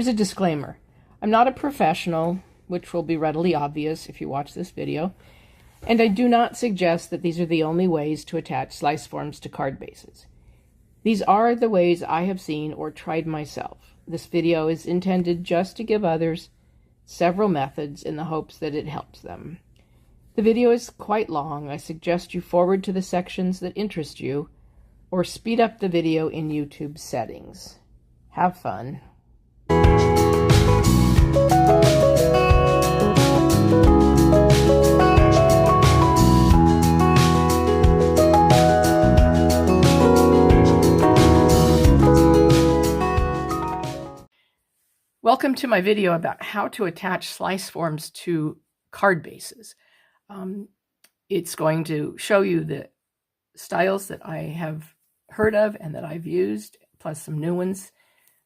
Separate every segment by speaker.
Speaker 1: Here's a disclaimer. I'm not a professional, which will be readily obvious if you watch this video, and I do not suggest that these are the only ways to attach slice forms to card bases. These are the ways I have seen or tried myself. This video is intended just to give others several methods in the hopes that it helps them. The video is quite long. I suggest you forward to the sections that interest you, or speed up the video in YouTube settings. Have fun. Welcome to my video about how to attach slice forms to card bases. It's going to show you the styles that I have heard of and that I've used, plus some new ones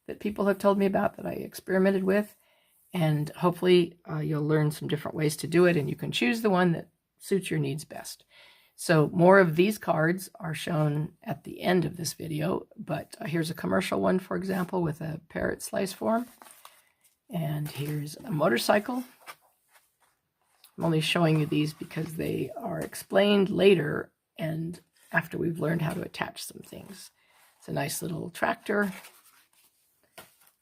Speaker 1: that people have told me about that I experimented with. And hopefully you'll learn some different ways to do it, and you can choose the one that suits your needs best. So more of these cards are shown at the end of this video, but here's a commercial one, for example, with a parrot slice form. And here's a motorcycle. I'm only showing you these because they are explained later and after we've learned how to attach some things. It's a nice little tractor.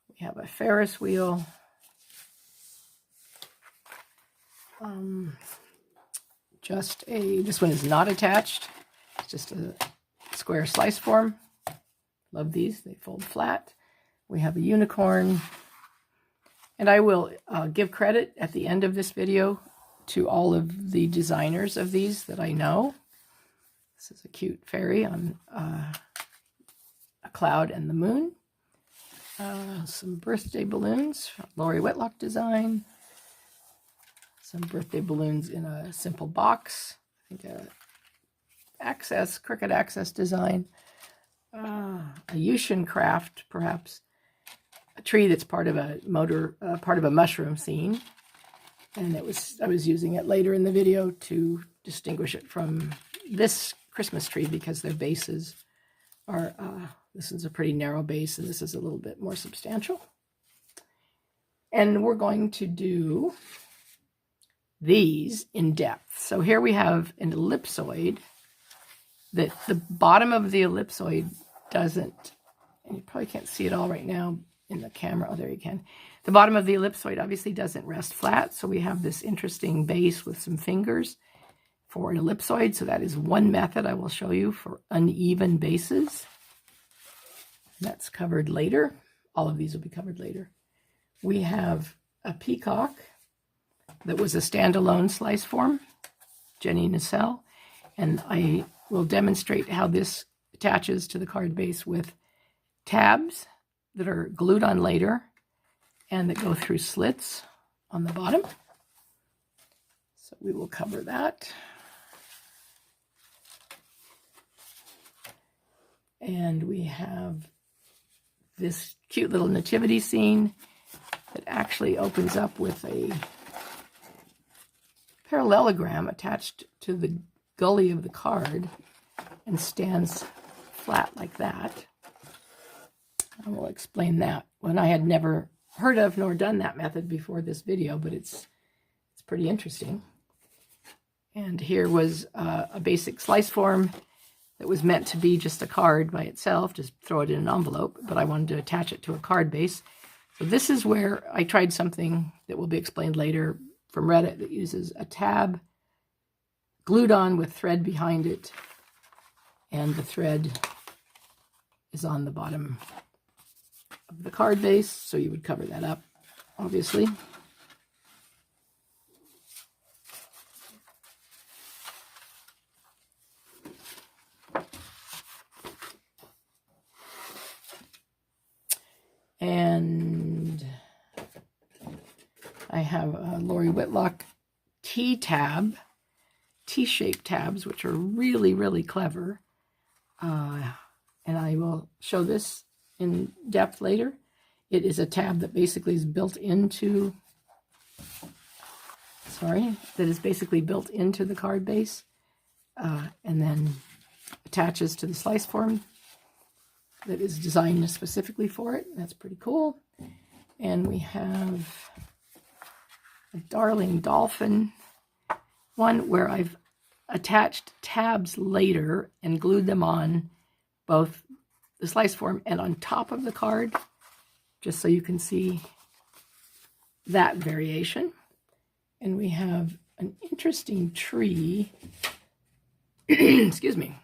Speaker 1: We have a Ferris wheel. This one is not attached. It's just a square slice form. Love these. They fold flat. We have a unicorn. And I will give credit at the end of this video to all of the designers of these that I know. This is a cute fairy on a cloud and the moon. Some birthday balloons, Lori Whitlock design. Some birthday balloons in a simple box. I think a cricket access design. A Yushin craft, perhaps. A tree that's part of a part of a mushroom scene, and I was using it later in the video to distinguish it from this Christmas tree because their bases are this is a pretty narrow base and this is a little bit more substantial. And we're going to do these in depth. So here we have an ellipsoid that the bottom of the ellipsoid doesn't, and you probably can't see it all right now in the camera. Oh, there you can. The bottom of the ellipsoid obviously doesn't rest flat, so we have this interesting base with some fingers for an ellipsoid. So that is one method I will show you for uneven bases. That's covered later. All of these will be covered later. We have a Peacock that was a standalone slice form, Jenny Nacelle, and I will demonstrate how this attaches to the card base with tabs that are glued on later and that go through slits on the bottom. So we will cover that. And we have this cute little nativity scene that actually opens up with a parallelogram attached to the gully of the card and stands flat like that. I will explain that. When I had never heard of nor done that method before this video, but it's pretty interesting. And here was a basic slice form that was meant to be just a card by itself, just throw it in an envelope, but I wanted to attach it to a card base. So this is where I tried something that will be explained later from Reddit that uses a tab glued on with thread behind it, and the thread is on the bottom of the card base, so you would cover that up, obviously. And I have a Lori Whitlock T-tab, T-shaped tabs, which are really, really clever. And I will show this in depth later. It is a tab that basically is built into, the card base, and then attaches to the slice form that is designed specifically for it. That's pretty cool. And we have a darling dolphin one where I've attached tabs later and glued them on both the slice form and on top of the card, just so you can see that variation. And we have an interesting tree, excuse me,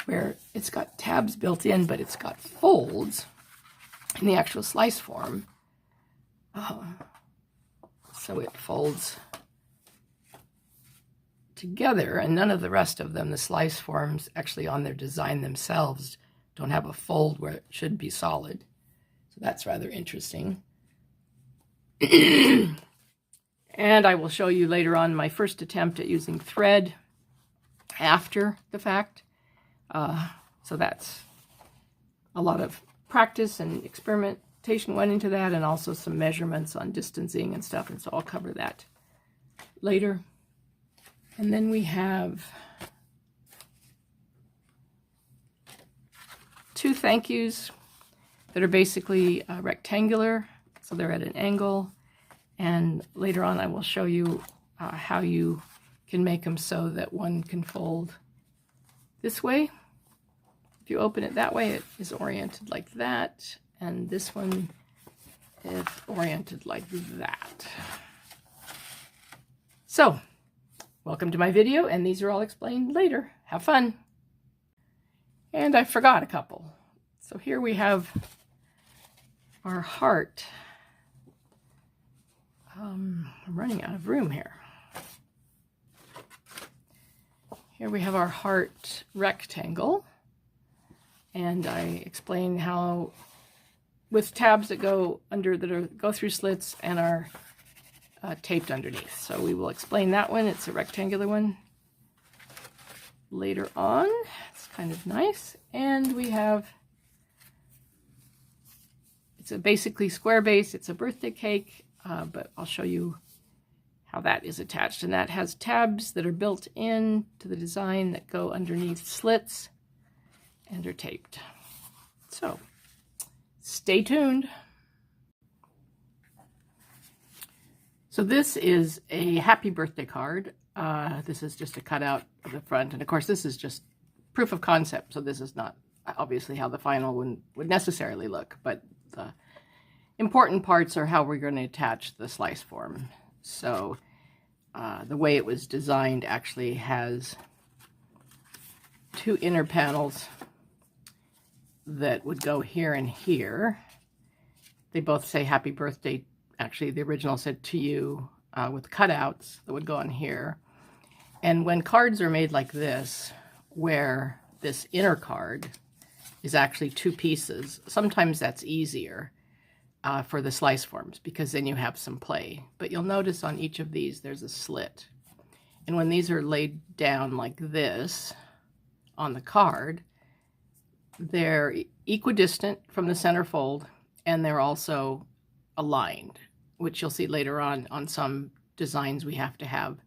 Speaker 1: where it's got tabs built in, but it's got folds in the actual slice form. So it folds together, and none of the rest of them, the slice forms, actually on their design themselves, don't have a fold where it should be solid. So that's rather interesting. And I will show you later on my first attempt at using thread after the fact. So that's a lot of practice and experimentation went into that, and also some measurements on distancing and stuff, and so I'll cover that later. And then we have two thank yous that are basically rectangular, so they're at an angle, and later on I will show you how you can make them so that one can fold this way. If you open it that way, it is oriented like that, and this one is oriented like that. So, welcome to my video, and these are all explained later. Have fun! And I forgot a couple. So here we have our heart. I'm running out of room here. Here we have our heart rectangle. And I explain how, with tabs that go under, go through slits and are taped underneath. So we will explain that one. It's a rectangular one later on. It's kind of nice. And we have, it's a basically square base. It's a birthday cake, but I'll show you how that is attached. And that has tabs that are built in to the design that go underneath slits and are taped. So stay tuned. So this is a happy birthday card. This is just a cutout of the front, and of course this is just proof of concept, so this is not obviously how the final one would necessarily look, but the important parts are how we're going to attach the slice form. So the way it was designed actually has two inner panels that would go here and here. They both say happy birthday. Actually, the original said to you, with cutouts that would go on here. And when cards are made like this, where this inner card is actually two pieces, sometimes that's easier for the slice forms, because then you have some play. But you'll notice on each of these there's a slit. And when these are laid down like this on the card, they're equidistant from the center fold, and they're also aligned, which you'll see later on some designs we have to have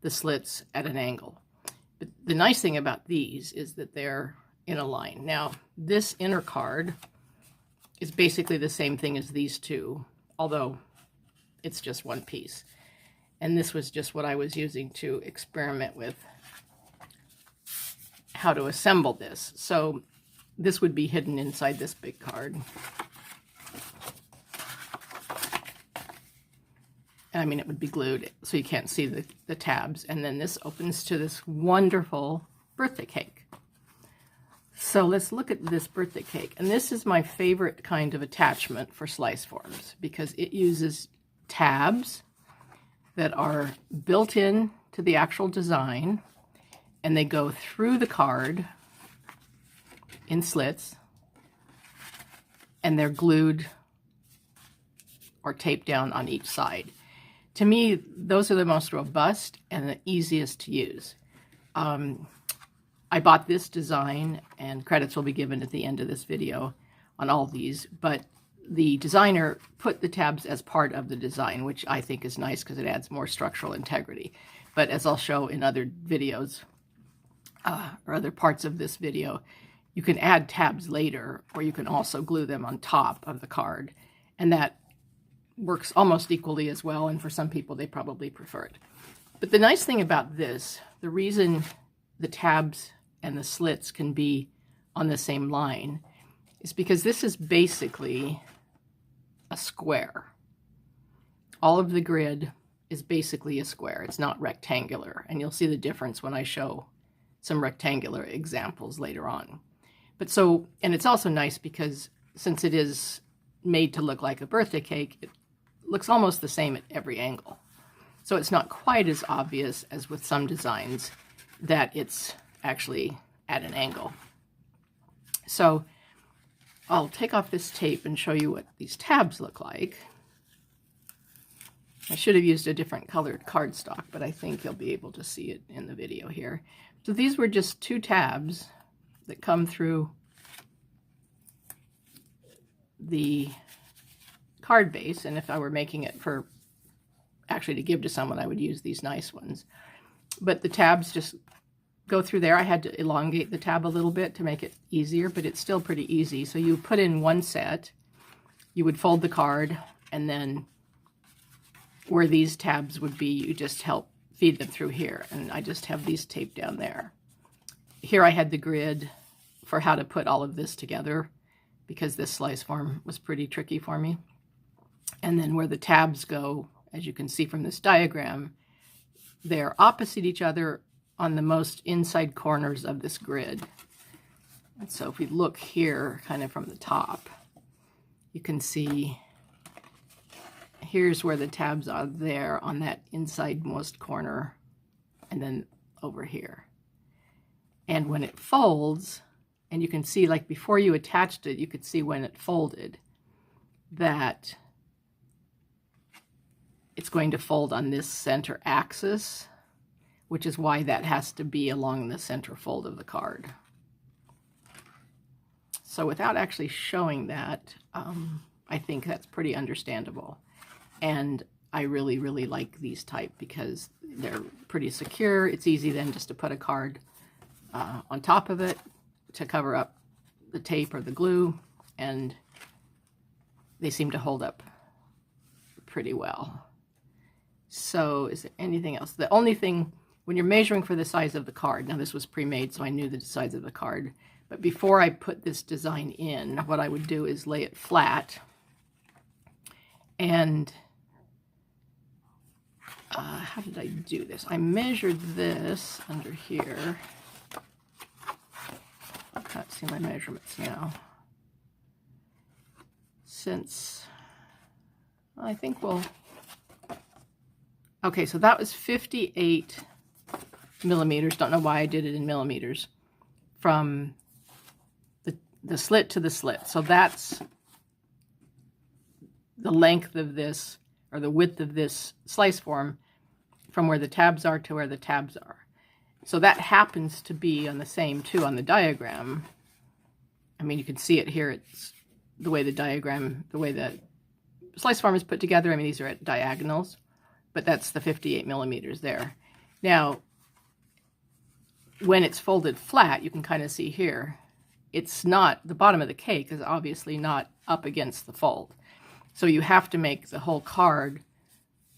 Speaker 1: the slits at an angle. But the nice thing about these is that they're in a line. Now, this inner card is basically the same thing as these two, although it's just one piece. And this was just what I was using to experiment with how to assemble this. So this would be hidden inside this big card. I mean, it would be glued so you can't see the tabs. And then this opens to this wonderful birthday cake. So let's look at this birthday cake. And this is my favorite kind of attachment for slice forms, because it uses tabs that are built in to the actual design, and they go through the card in slits, and they're glued or taped down on each side. To me, those are the most robust and the easiest to use. I bought this design, and credits will be given at the end of this video on all these, but the designer put the tabs as part of the design, which I think is nice because it adds more structural integrity. But as I'll show in other videos, or other parts of this video, you can add tabs later, or you can also glue them on top of the card, and that works almost equally as well, and for some people they probably prefer it. But the nice thing about this, the reason the tabs and the slits can be on the same line is because this is basically a square. All of the grid is basically a square. It's not rectangular, and you'll see the difference when I show some rectangular examples later on. But so, and it's also nice because since it is made to look like a birthday cake, it looks almost the same at every angle. So it's not quite as obvious as with some designs that it's actually at an angle. So I'll take off this tape and show you what these tabs look like. I should have used a different colored cardstock, but I think you'll be able to see it in the video here. So these were just 2 tabs that come through the card base, and if I were making it for actually to give to someone, I would use these nice ones. But the tabs just go through there. I had to elongate the tab a little bit to make it easier, but it's still pretty easy. So you put in one set, you would fold the card, and then where these tabs would be, you just help feed them through here. And I just have these taped down there. Here I had the grid for how to put all of this together because this slice form was pretty tricky for me. And then where the tabs go, as you can see from this diagram, they're opposite each other on the most inside corners of this grid. And so if we look here kind of from the top, you can see here's where the tabs are there on that inside-most corner, and then over here. And when it folds, and you can see like before you attached it, you could see when it folded that it's going to fold on this center axis, which is why that has to be along the center fold of the card. So without actually showing that, I think that's pretty understandable. And I really, really like these type because they're pretty secure. It's easy then just to put a card on top of it to cover up the tape or the glue, and they seem to hold up pretty well. So is there anything else? The only thing, when you're measuring for the size of the card, now this was pre-made so I knew the size of the card, but before I put this design in, what I would do is lay it flat, and how did I do this? I measured this under here. I can't see my measurements now. Since I think we'll... Okay, so that was 58 millimeters. Don't know why I did it in millimeters. From the slit to the slit. So that's the length of this, or the width of this slice form from where the tabs are to where the tabs are. So that happens to be on the same too on the diagram. I mean, you can see it here. It's the way the diagram, the way the slice form is put together. I mean, these are at diagonals, but that's the 58 millimeters there. Now, when it's folded flat, you can kind of see here, it's not, the bottom of the cake is obviously not up against the fold. So you have to make the whole card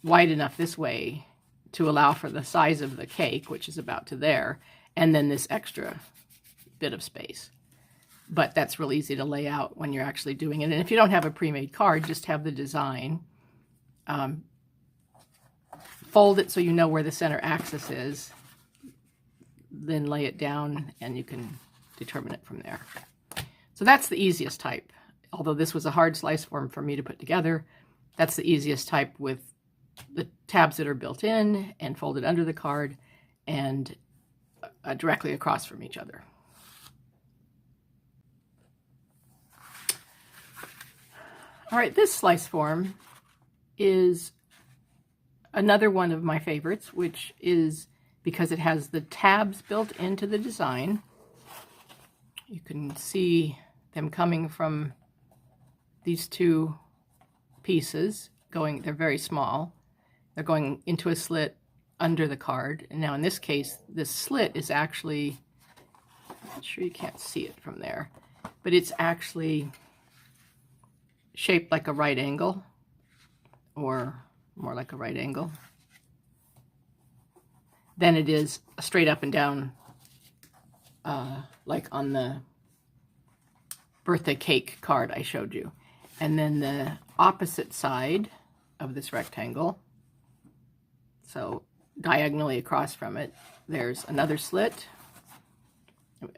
Speaker 1: wide enough this way to allow for the size of the cake, which is about to there, and then this extra bit of space. But that's real easy to lay out when you're actually doing it. And if you don't have a pre-made card, just have the design. Fold it so you know where the center axis is, then lay it down and you can determine it from there. So that's the easiest type. Although this was a hard slice form for me to put together, that's the easiest type with the tabs that are built in and folded under the card and directly across from each other. All right, this slice form is another one of my favorites, which is because it has the tabs built into the design. You can see them coming from these two pieces going, they're very small. They're going into a slit under the card. And now in this case, this slit is actually, I'm not sure you can't see it from there, but it's actually shaped like a right angle. or more like a right angle, than it is a straight up and down, like on the birthday cake card I showed you. And then the opposite side of this rectangle, so diagonally across from it, there's another slit,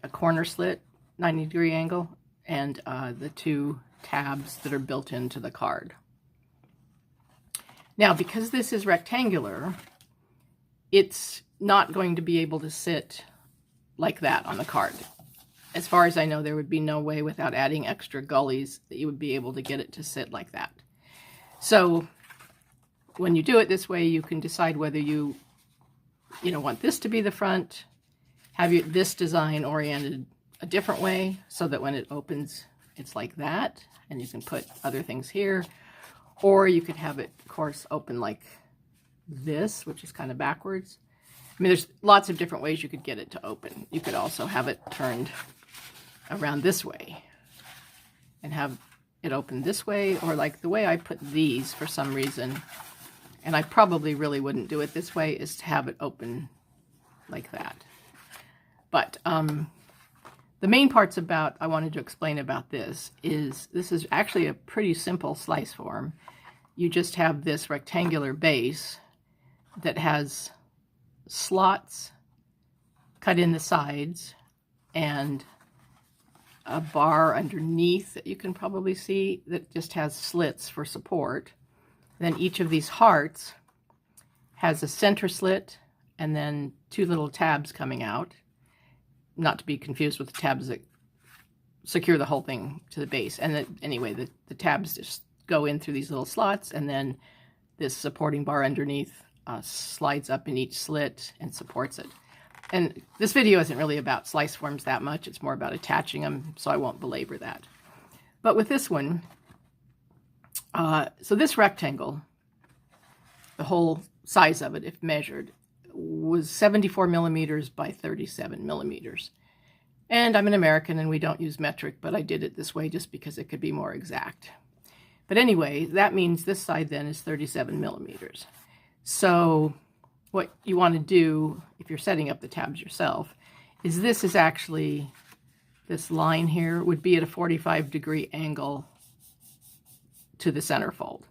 Speaker 1: a corner slit, 90-degree angle, and the two tabs that are built into the card. Now, because this is rectangular, it's not going to be able to sit like that on the card. As far as I know, there would be no way without adding extra gullies that you would be able to get it to sit like that. So when you do it this way, you can decide whether you want this to be the front, have this design oriented a different way so that when it opens, it's like that, and you can put other things here, or you could have it, of course, open like this, which is kind of backwards. I mean, there's lots of different ways you could get it to open. You could also have it turned around this way and have it open this way, or like the way I put these for some reason, and I probably really wouldn't do it this way, is to have it open like that. But the main parts I wanted to explain about this is actually a pretty simple slice form. You just have this rectangular base that has slots cut in the sides and a bar underneath that you can probably see that just has slits for support. Then each of these hearts has a center slit and then two little tabs coming out, not to be confused with the tabs that secure the whole thing to the base. And anyway, the tabs just go in through these little slots, and then this supporting bar underneath slides up in each slit and supports it. And this video isn't really about slice forms that much. It's more about attaching them, so I won't belabor that. But with this one, so this rectangle, the whole size of it, if measured, was 74 millimeters by 37 millimeters. And I'm an American and we don't use metric, but I did it this way just because it could be more exact. But anyway, that means this side then is 37 millimeters. So what you want to do, if you're setting up the tabs yourself, is this is actually, this line here would be at a 45-degree angle to the center fold.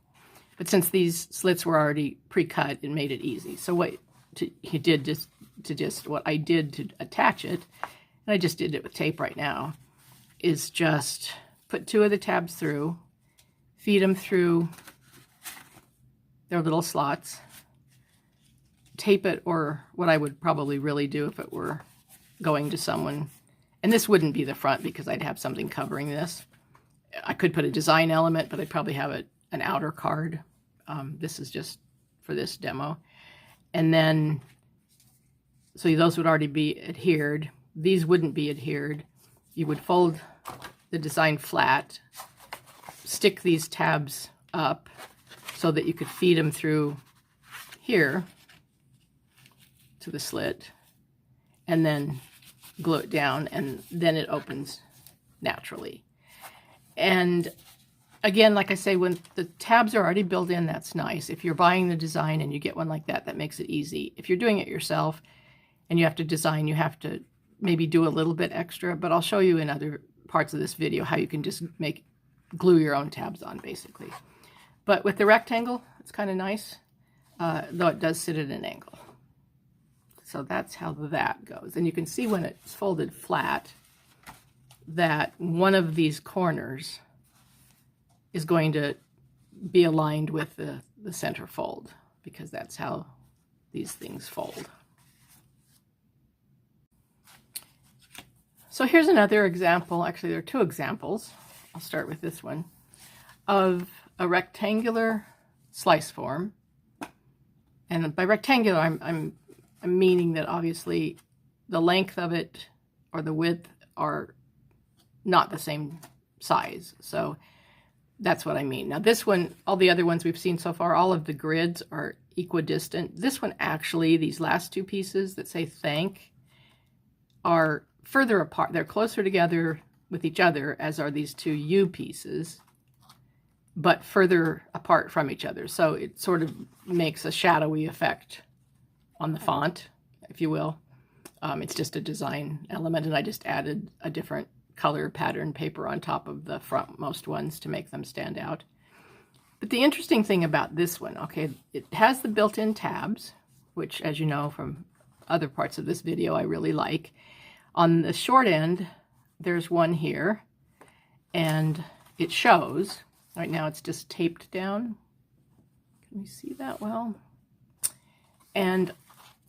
Speaker 1: But since these slits were already pre-cut, it made it easy. So what he did what I did to attach it, and I just did it with tape right now, is just put two of the tabs through, feed them through their little slots, tape it, or what I would probably really do if it were going to someone, and this wouldn't be the front because I'd have something covering this. I could put a design element, but I'd probably have an outer card. This is just for this demo. And then, so those would already be adhered. These wouldn't be adhered. You would fold the design flat, stick these tabs up so that you could feed them through here to the slit, and then glue it down, and then it opens naturally. And again, like I say, when the tabs are already built in, that's nice. If you're buying the design and you get one like that, that makes it easy. If you're doing it yourself and you have to design, you have to maybe do a little bit extra, but I'll show you in other parts of this video how you can just glue your own tabs on, basically. But with the rectangle, it's kind of nice, though it does sit at an angle. So that's how that goes. And you can see when it's folded flat that one of these corners is going to be aligned with the center fold, because that's how these things fold. So here's another example. Actually, there are two examples. I'll start with this one, of a rectangular slice form. And by rectangular, I'm meaning that obviously the length of it or the width are not the same size. So that's what I mean. Now this one, all the other ones we've seen so far, all of the grids are equidistant. This one actually, these last two pieces that say thank, are further apart. They're closer together with each other, as are these two U pieces. but further apart from each other. So it sort of makes a shadowy effect on the font, if you will. It's just a design element, and I just added a different color pattern paper on top of the frontmost ones to make them stand out. But the interesting thing about this one, okay, it has the built-in tabs, which, as you know from other parts of this video, I really like. On the short end, there's one here, and it shows, right now it's just taped down. Can you see that well? And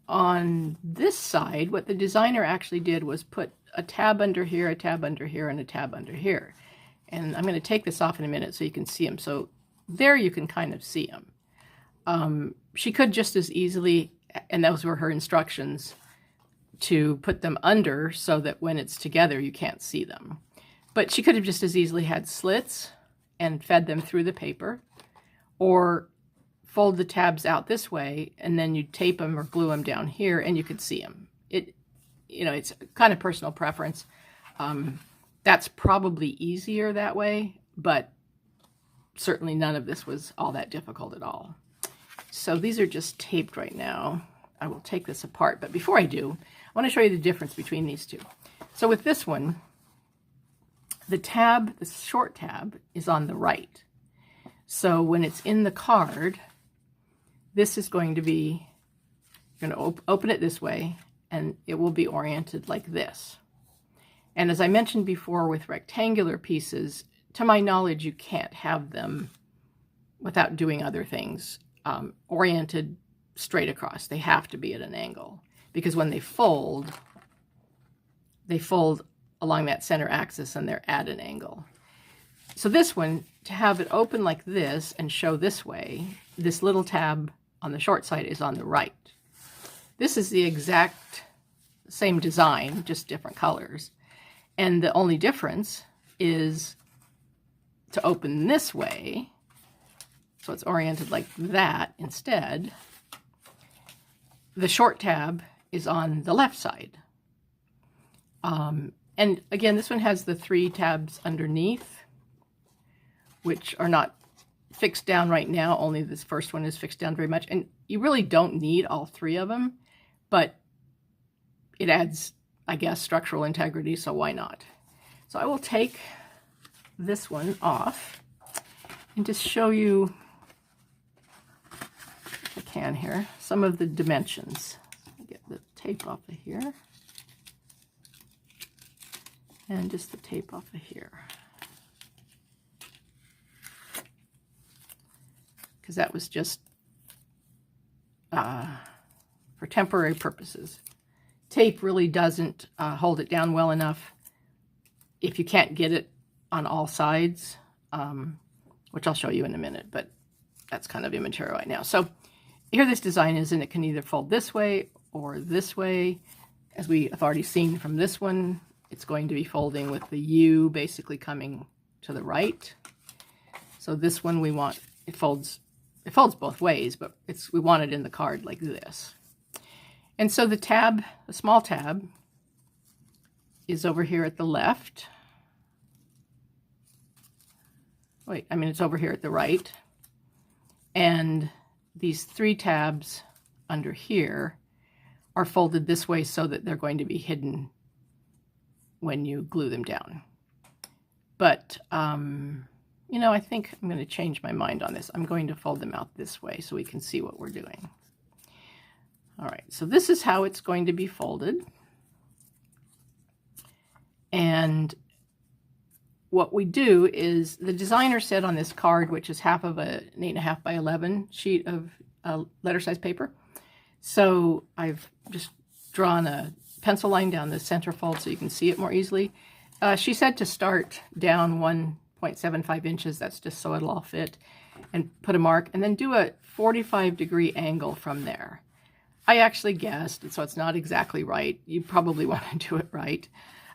Speaker 1: on this side, what the designer actually did was put a tab under here, a tab under here, and a tab under here. And I'm going to take this off in a minute so you can see them. So there you can kind of see them. She could just as easily, and those were her instructions, to put them under so that when it's together you can't see them. But she could have just as easily had slits and fed them through the paper, or fold the tabs out this way and then you tape them or glue them down here and you could see them. It's kind of personal preference. That's probably easier that way, but certainly none of this was all that difficult at all. So these are just taped right now. I will take this apart, but before I do, I want to show you the difference between these two. So with this one, the tab, the short tab, is on the right. So when it's in the card, this is going to be, you're going to open it this way, and it will be oriented like this. And as I mentioned before, with rectangular pieces, to my knowledge, you can't have them without doing other things oriented straight across. They have to be at an angle, because when they fold along that center axis and they're at an angle. So this one, to have it open like this and show this way, this little tab on the short side is on the right. This is the exact same design, just different colors. And the only difference is to open this way, so it's oriented like that instead. The short tab is on the left side. And again, this one has the 3 tabs underneath, which are not fixed down right now. Only this first one is fixed down very much. And you really don't need all 3 of them, but it adds, I guess, structural integrity, so why not? So I will take this one off and just show you, if I can here, some of the dimensions. Get the tape off of here. And just the tape off of here. Because that was just for temporary purposes. Tape really doesn't hold it down well enough if you can't get it on all sides, which I'll show you in a minute, but that's kind of immaterial right now. So here this design is, and it can either fold this way or this way. As we have already seen from this one, it's going to be folding with the U basically coming to the right. So this one we want, it folds both ways, but we want it in the card like this. And so the tab, the small tab, is over here at the left. It's over here at the right. And these 3 tabs under here are folded this way so that they're going to be hidden when you glue them down. But, I think I'm going to change my mind on this. I'm going to fold them out this way so we can see what we're doing. All right, so this is how it's going to be folded. And what we do is, the designer said on this card, which is half of an 8.5 by 11 sheet of letter size paper. So I've just drawn a pencil line down the center fold so you can see it more easily. She said to start down 1.75 inches, that's just so it'll all fit, and put a mark, and then do a 45-degree angle from there. I actually guessed, so it's not exactly right. You probably want to do it right.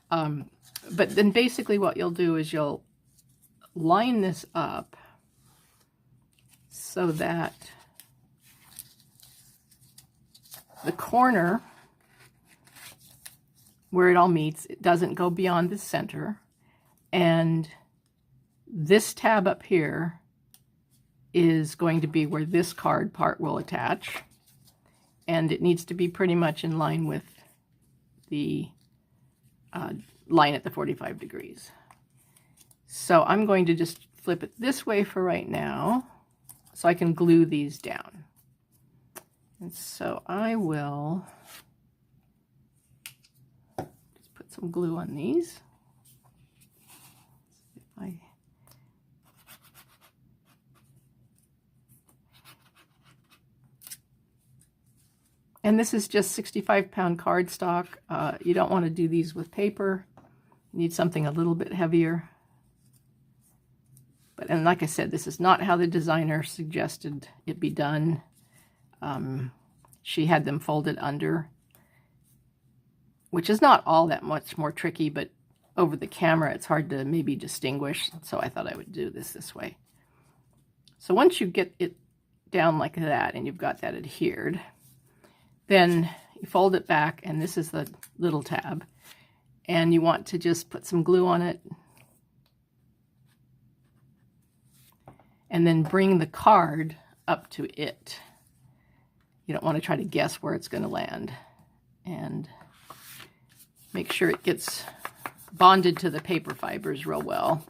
Speaker 1: But then basically what you'll do is you'll line this up so that the corner where it all meets, it doesn't go beyond the center, and this tab up here is going to be where this card part will attach, and it needs to be pretty much in line with the line at the 45 degrees. So I'm going to just flip it this way for right now so I can glue these down. And so I will just put some glue on these. And this is just 65-pound cardstock. You don't want to do these with paper. You need something a little bit heavier. And like I said, this is not how the designer suggested it be done. She had them folded under, which is not all that much more tricky, but over the camera it's hard to maybe distinguish, so I thought I would do this way. So once you get it down like that and you've got that adhered, then you fold it back, and this is the little tab, and you want to just put some glue on it and then bring the card up to it. You don't want to try to guess where it's going to land, and make sure it gets bonded to the paper fibers real well,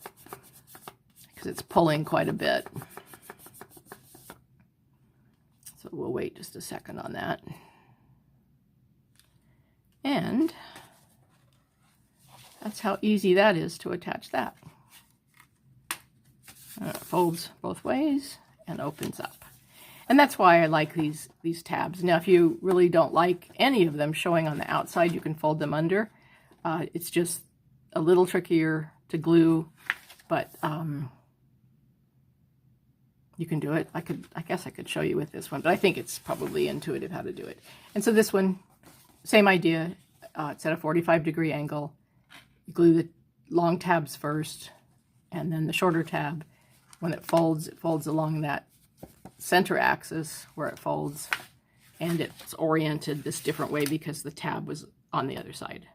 Speaker 1: because it's pulling quite a bit. So we'll wait just a second on that. And that's how easy that is to attach that. It folds both ways and opens up. And that's why I like these tabs. Now, if you really don't like any of them showing on the outside, you can fold them under. It's just a little trickier to glue, but you can do it. I guess I could show you with this one, but I think it's probably intuitive how to do it. And so this one, same idea. It's at a 45-degree angle. You glue the long tabs first, and then the shorter tab, when it folds along that center axis where it folds, and it's oriented this different way because the tab was on the other side.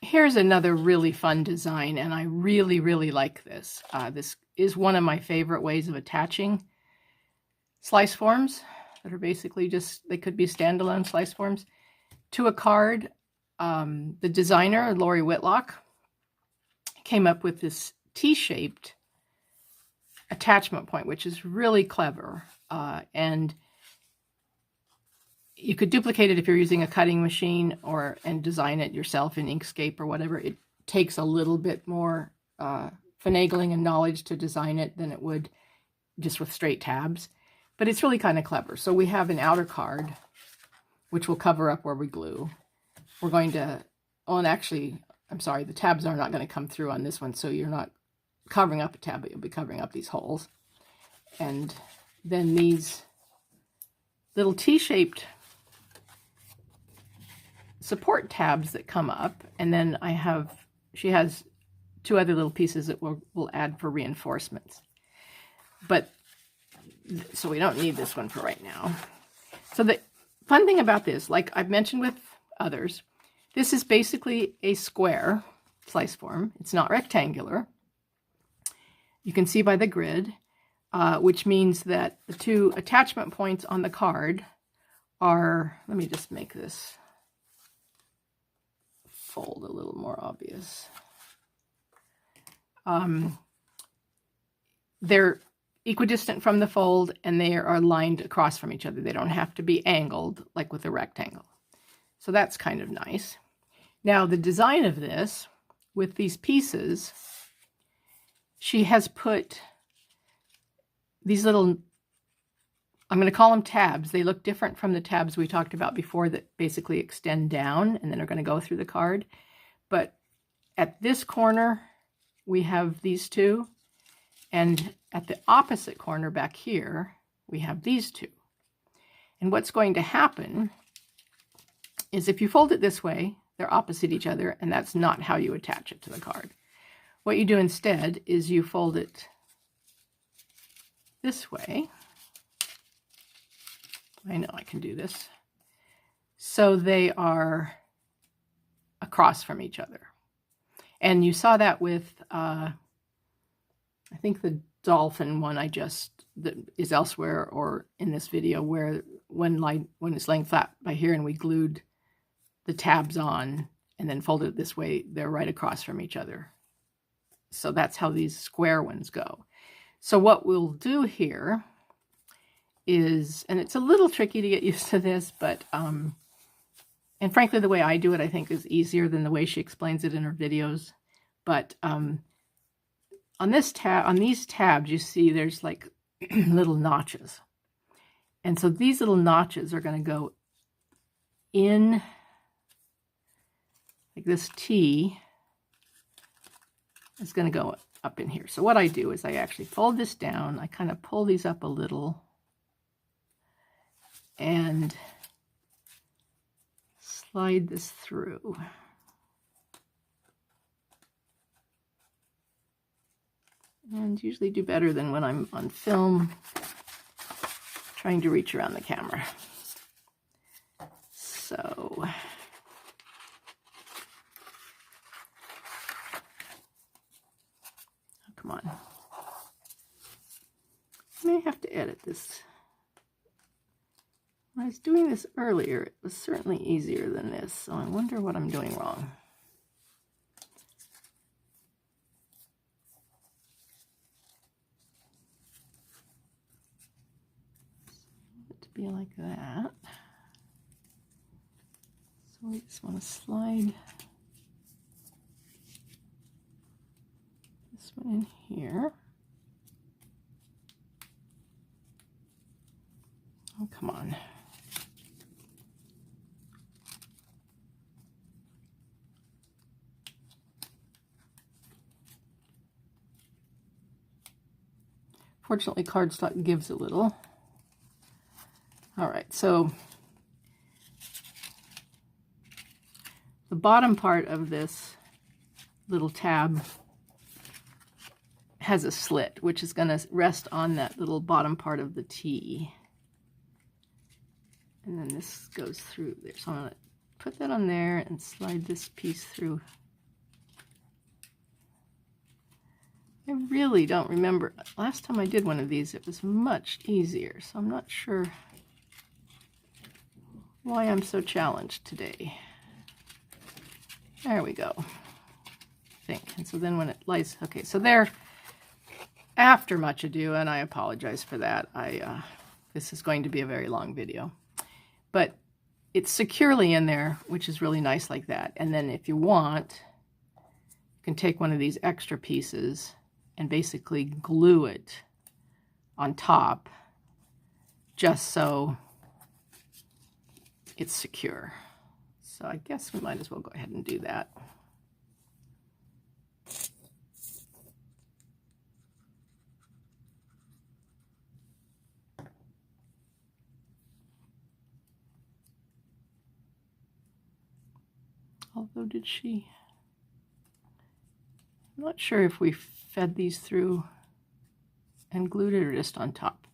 Speaker 1: Here's another really fun design, and I really, really like this. This is one of my favorite ways of attaching slice forms that are basically just, they could be standalone slice forms to a card. The designer, Lori Whitlock, came up with this T-shaped attachment point, which is really clever. And you could duplicate it if you're using a cutting machine and design it yourself in Inkscape or whatever. It takes a little bit more finagling and knowledge to design it than it would just with straight tabs. But it's really kind of clever. So we have an outer card, which will cover up where we glue. We're going to, oh, and actually, I'm sorry, the tabs are not going to come through on this one, so you're not covering up a tab, but you'll be covering up these holes. And then these little T-shaped support tabs that come up, and then she has two other little pieces that we'll add for reinforcements. But so we don't need this one for right now. So the fun thing about this, like I've mentioned with others, this is basically a square slice form. It's not rectangular. You can see by the grid, which means that the two attachment points on the card are, let me just make this fold a little more obvious. They're equidistant from the fold, and they are lined across from each other. They don't have to be angled like with a rectangle. So that's kind of nice. Now the design of this, with these pieces, she has put these little, I'm going to call them tabs. They look different from the tabs we talked about before that basically extend down and then are going to go through the card. But at this corner, we have these two. And at the opposite corner back here, we have these two. And what's going to happen is if you fold it this way, they're opposite each other, and that's not how you attach it to the card. What you do instead is you fold it this way. I know I can do this. So they are across from each other. And you saw that with, I think the dolphin one that is elsewhere or in this video, where when it's laying flat by here and we glued the tabs on and then folded it this way, they're right across from each other. So that's how these square ones go. So what we'll do here is, and it's a little tricky to get used to this, but, and frankly, the way I do it, I think is easier than the way she explains it in her videos. But on these tabs, you see there's like little notches. And so these little notches are going to go in, like this T is going to go up in here. So what I do is I actually fold this down. I kind of pull these up a little and slide this through. And usually do better than when I'm on film trying to reach around the camera. So oh, come on. I may have to edit this. When I was doing this earlier, it was certainly easier than this, so I wonder what I'm doing wrong. To be like that. So we just want to slide this one in here. Oh, come on. Fortunately, cardstock gives a little. All right, so the bottom part of this little tab has a slit, which is going to rest on that little bottom part of the T. And then this goes through there. So I'm going to put that on there and slide this piece through. I really don't remember. Last time I did one of these, it was much easier. So I'm not sure why I'm so challenged today. There we go, I think. And so then when it lies, okay, so there, after much ado, and I apologize for that, this is going to be a very long video, but it's securely in there, which is really nice like that. And then if you want, you can take one of these extra pieces and basically glue it on top just so it's secure. So I guess we might as well go ahead and do that. Although did she? I'm not sure if we fed these through and glued it or just on top.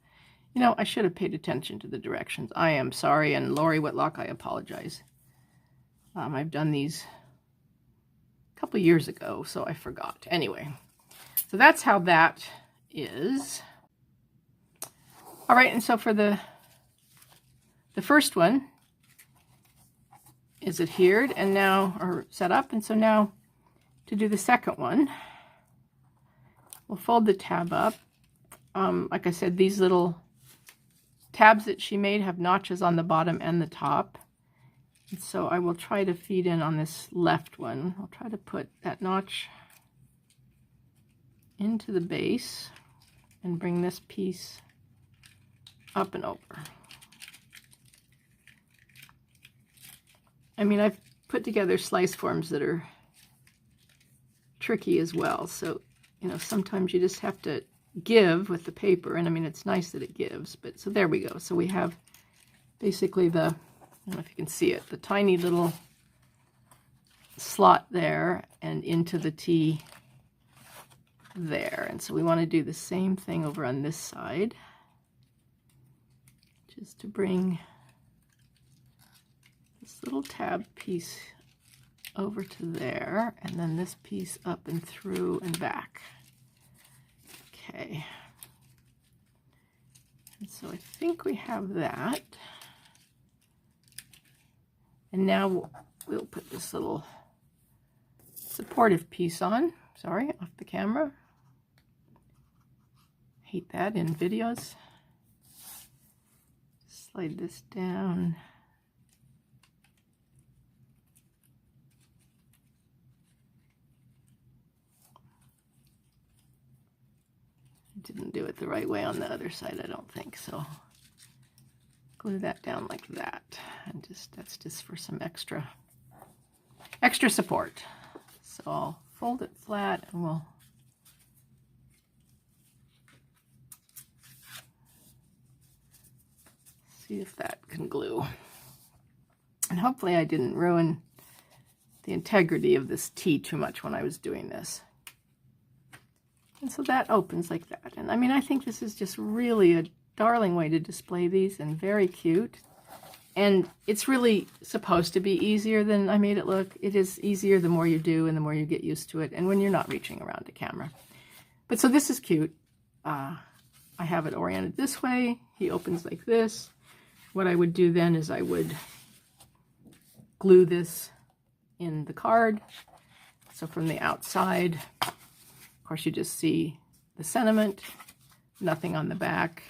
Speaker 1: You know, I should have paid attention to the directions. I am sorry, and Lori Whitlock, I apologize. I've done these a couple years ago, so I forgot. Anyway, so that's how that is. All right, and so for the first one is adhered and now, or set up, and so now to do the second one, we'll fold the tab up. Like I said, these little tabs that she made have notches on the bottom and the top. And so I will try to feed in on this left one. I'll try to put that notch into the base and bring this piece up and over. I mean, I've put together slice forms that are tricky as well. So, you know, sometimes you just have to give with the paper. And I mean, it's nice that it gives, but so there we go. So we have basically the, I don't know if you can see it, the tiny little slot there and into the T there. And so we want to do the same thing over on this side, just to bring this little tab piece over to there, and then this piece up and through and back. Okay. And so I think we have that. And now we'll put this little supportive piece on. Sorry, off the camera. Hate that in videos. Slide this down. Didn't do it the right way on the other side, I don't think, so glue that down like that, and that's just for some extra support. So I'll fold it flat and we'll see if that can glue. And hopefully I didn't ruin the integrity of this T too much when I was doing this. And so that opens like that. And I mean, I think this is just really a darling way to display these and very cute. And it's really supposed to be easier than I made it look. It is easier the more you do and the more you get used to it, and when you're not reaching around a camera. But so this is cute. I have it oriented this way. He opens like this. What I would do then is I would glue this in the card. So from the outside, of course, you just see the sentiment, nothing on the back,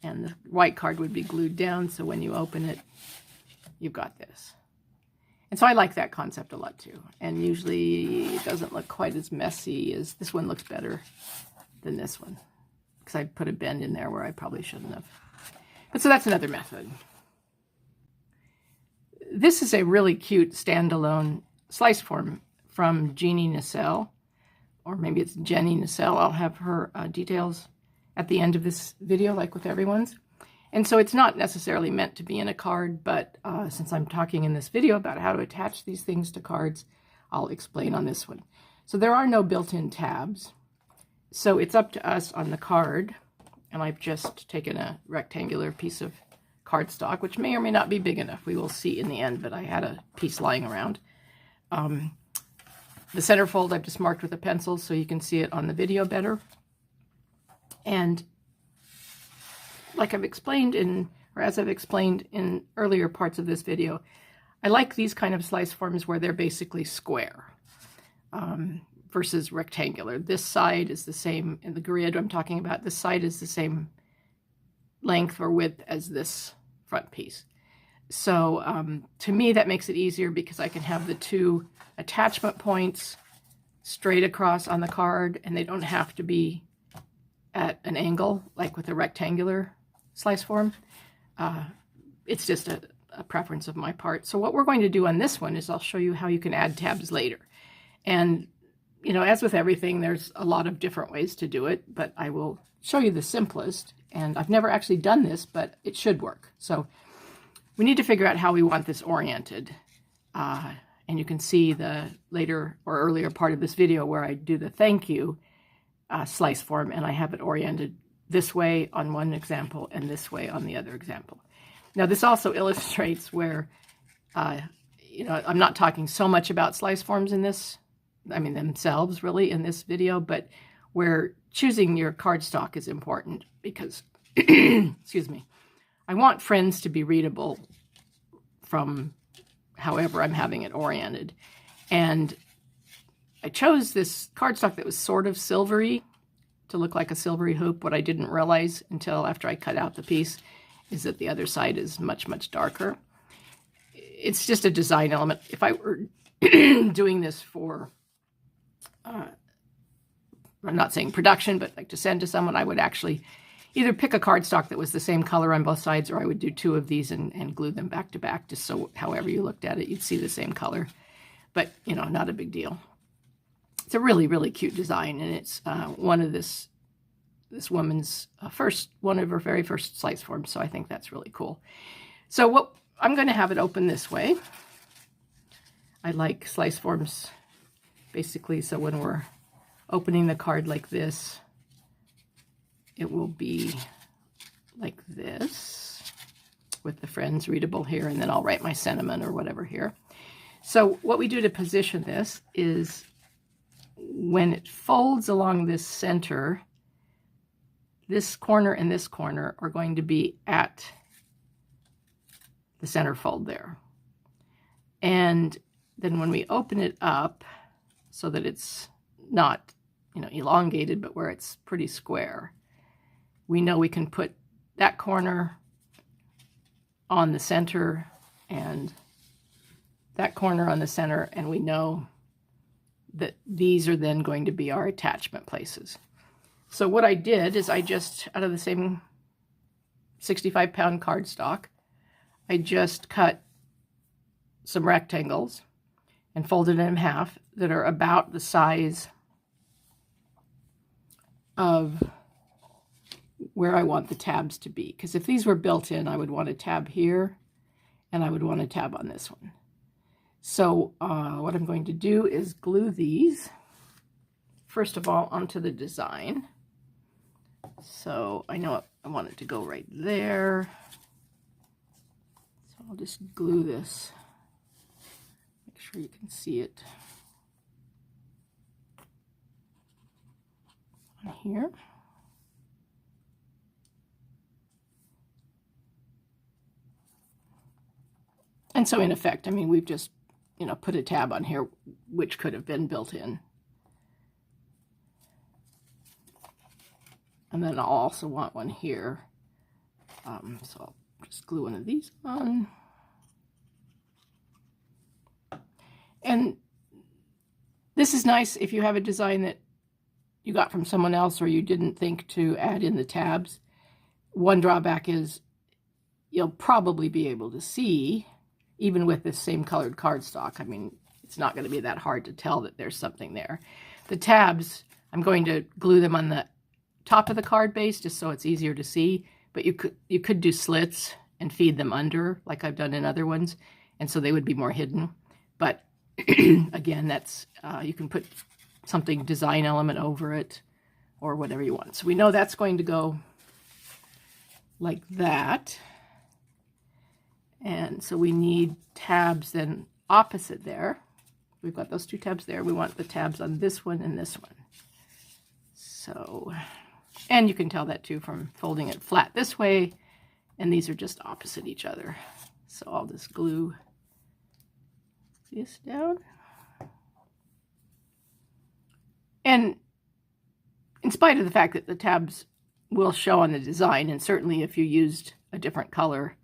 Speaker 1: and the white card would be glued down, so when you open it, you've got this. And so I like that concept a lot too, and usually it doesn't look quite as messy as this one. Looks better than this one, because I put a bend in there where I probably shouldn't have. But so that's another method. This is a really cute standalone slice form from Jeannie Nacelle. Or maybe it's Jenny Nacelle. I'll have her details at the end of this video, like with everyone's. And so it's not necessarily meant to be in a card, but since I'm talking in this video about how to attach these things to cards, I'll explain on this one. So there are no built-in tabs. So it's up to us on the card. And I've just taken a rectangular piece of cardstock, which may or may not be big enough. We will see in the end, but I had a piece lying around. The centerfold I've just marked with a pencil so you can see it on the video better. And like I've explained as I've explained in earlier parts of this video, I like these kind of slice forms where they're basically square versus rectangular. This side is the same, in the grid I'm talking about, this side is the same length or width as this front piece. So to me, that makes it easier because I can have the two attachment points straight across on the card, and they don't have to be at an angle like with a rectangular slice form. It's just a preference of my part. So what we're going to do on this one is I'll show you how you can add tabs later. And, you know, as with everything, there's a lot of different ways to do it, but I will show you the simplest. And I've never actually done this, but it should work. So we need to figure out how we want this oriented. And you can see the later or earlier part of this video where I do the thank you slice form, and I have it oriented this way on one example and this way on the other example. Now this also illustrates where, you know, I'm not talking so much about slice forms in this, I mean themselves really in this video, but where choosing your cardstock is important because, excuse me, I want friends to be readable from however I'm having it oriented. And I chose this cardstock that was sort of silvery to look like a silvery hoop. What I didn't realize until after I cut out the piece is that the other side is much, much darker. It's just a design element. If I were doing this for, I'm not saying production, but like to send to someone, I would actually either pick a cardstock that was the same color on both sides, or I would do two of these and glue them back to back, just so however you looked at it, you'd see the same color. But, you know, not a big deal. It's a really, really cute design, and it's one of this woman's one of her very first slice forms, so I think that's really cool. So what I'm going to have it open this way. I like slice forms basically so when we're opening the card like this, it will be like this with the friends readable here, and then I'll write my sentiment or whatever here. So what we do to position this is when it folds along this center, this corner and this corner are going to be at the center fold there. And then when we open it up so that it's not, you know, elongated, but where it's pretty square, we know we can put that corner on the center and that corner on the center, and we know that these are then going to be our attachment places. So what I did is I just, out of the same 65-pound cardstock, I just cut some rectangles and folded them in half that are about the size of where I want the tabs to be. Because if these were built in, I would want a tab here, and I would want a tab on this one. So what I'm going to do is glue these, first of all, onto the design. So I know I want it to go right there. So I'll just glue this. Make sure you can see it on here. And so in effect, I mean, we've just, you know, put a tab on here, which could have been built in. And then I'll also want one here. So I'll just glue one of these on. And this is nice if you have a design that you got from someone else or you didn't think to add in the tabs. One drawback is you'll probably be able to see, even with this same colored cardstock. I mean, it's not going to be that hard to tell that there's something there. The tabs, I'm going to glue them on the top of the card base just so it's easier to see, but you could do slits and feed them under like I've done in other ones, and so they would be more hidden. But again, that's you can put something, design element over it or whatever you want. So we know that's going to go like that. And so we need tabs then opposite there. We've got those two tabs there. We want the tabs on this one and this one. So, and you can tell that too from folding it flat this way, and these are just opposite each other. So I'll just glue this down. And in spite of the fact that the tabs will show on the design, and certainly if you used a different color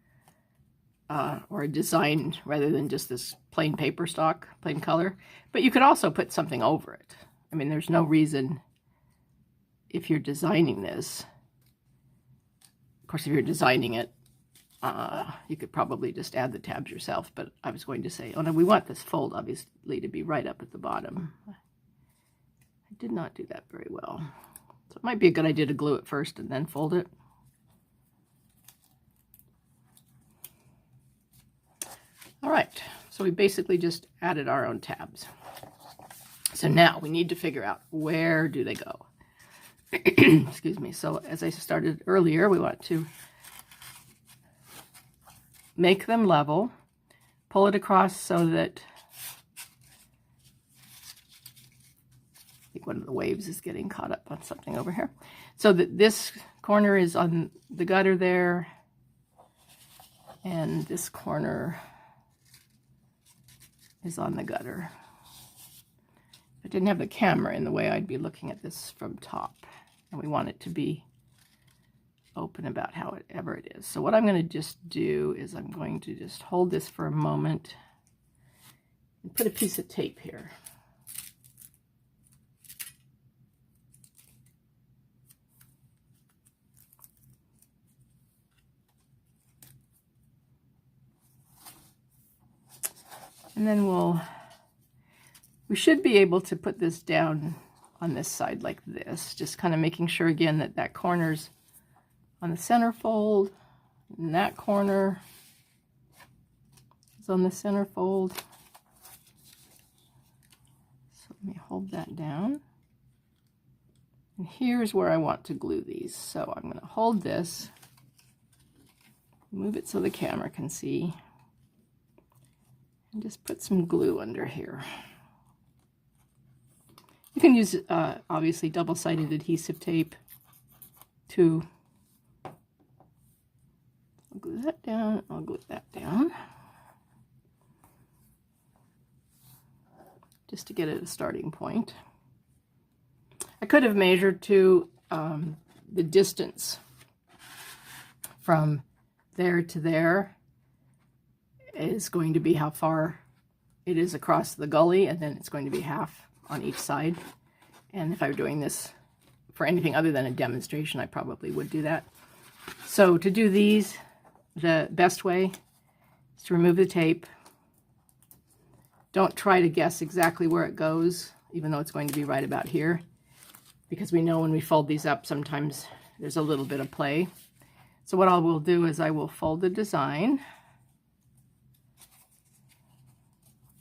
Speaker 1: or a design rather than just this plain paper stock, plain color, but you could also put something over it. I mean, there's no reason, if you're designing this, of course, if you're designing it, you could probably just add the tabs yourself, but I was going to say, oh no, we want this fold obviously to be right up at the bottom. I did not do that very well. So it might be a good idea to glue it first and then fold it. All right, so we basically just added our own tabs. So now we need to figure out, where do they go? Excuse me. So as I started earlier, we want to make them level, pull it across so that, I think one of the waves is getting caught up on something over here, so that this corner is on the gutter there, and this corner is on the gutter. If I didn't have the camera in the way, I'd be looking at this from top, and we want it to be open about however it is. So what I'm going to just do is I'm going to just hold this for a moment and put a piece of tape here. And then we should be able to put this down on this side like this, just kind of making sure again that that corner's on the center fold, and that corner is on the center fold. So let me hold that down. And here's where I want to glue these. So I'm going to hold this, move it so the camera can see. And just put some glue under here. You can use, obviously, double-sided adhesive tape to glue that down. I'll glue that down. Just to get it a starting point. I could have measured to the distance from there to there is going to be how far it is across the gully, and then it's going to be half on each side. And if I were doing this for anything other than a demonstration, I probably would do that. So to do these, the best way is to remove the tape. Don't try to guess exactly where it goes, even though it's going to be right about here, because we know when we fold these up, sometimes there's a little bit of play. So what I will do is I will fold the design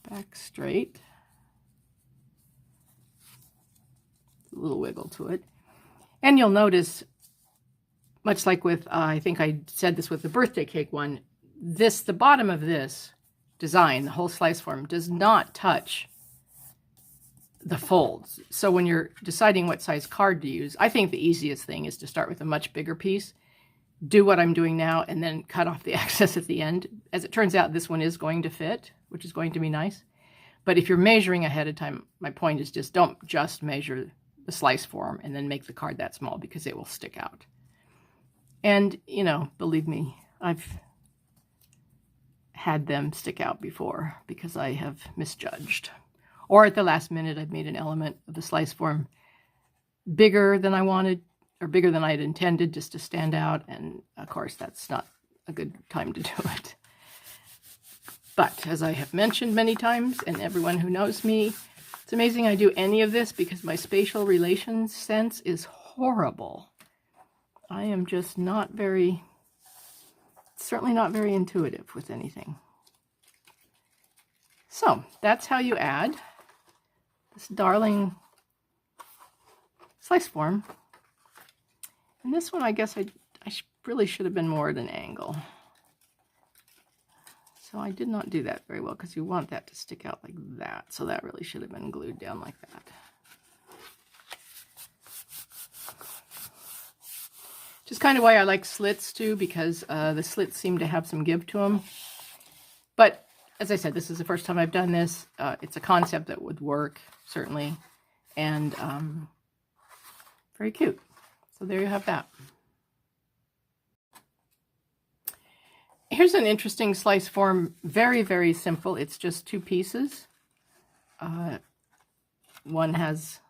Speaker 1: back straight. A little wiggle to it. And you'll notice, much like with, I think I said this with the birthday cake one, the bottom of this design, the whole slice form, does not touch the folds. So when you're deciding what size card to use, I think the easiest thing is to start with a much bigger piece, do what I'm doing now, and then cut off the excess at the end. As it turns out, this one is going to fit, which is going to be nice. But if you're measuring ahead of time, my point is just don't just measure the slice form and then make the card that small, because it will stick out. And, you know, believe me, I've had them stick out before because I have misjudged. Or at the last minute, I've made an element of the slice form bigger than I wanted, or bigger than I had intended, just to stand out. And of course, that's not a good time to do it. But as I have mentioned many times, and everyone who knows me, it's amazing I do any of this because my spatial relations sense is horrible. I am just not very, certainly not very intuitive with anything. So that's how you add this darling slice form. And this one, I guess I really should have been more at an angle. So I did not do that very well, because you want that to stick out like that. So that really should have been glued down like that. Which is kind of why I like slits too, because the slits seem to have some give to them. But as I said, this is the first time I've done this. It's a concept that would work, certainly. And very cute. So there you have that. Here's an interesting slice form. Very, very simple. It's just two pieces. One has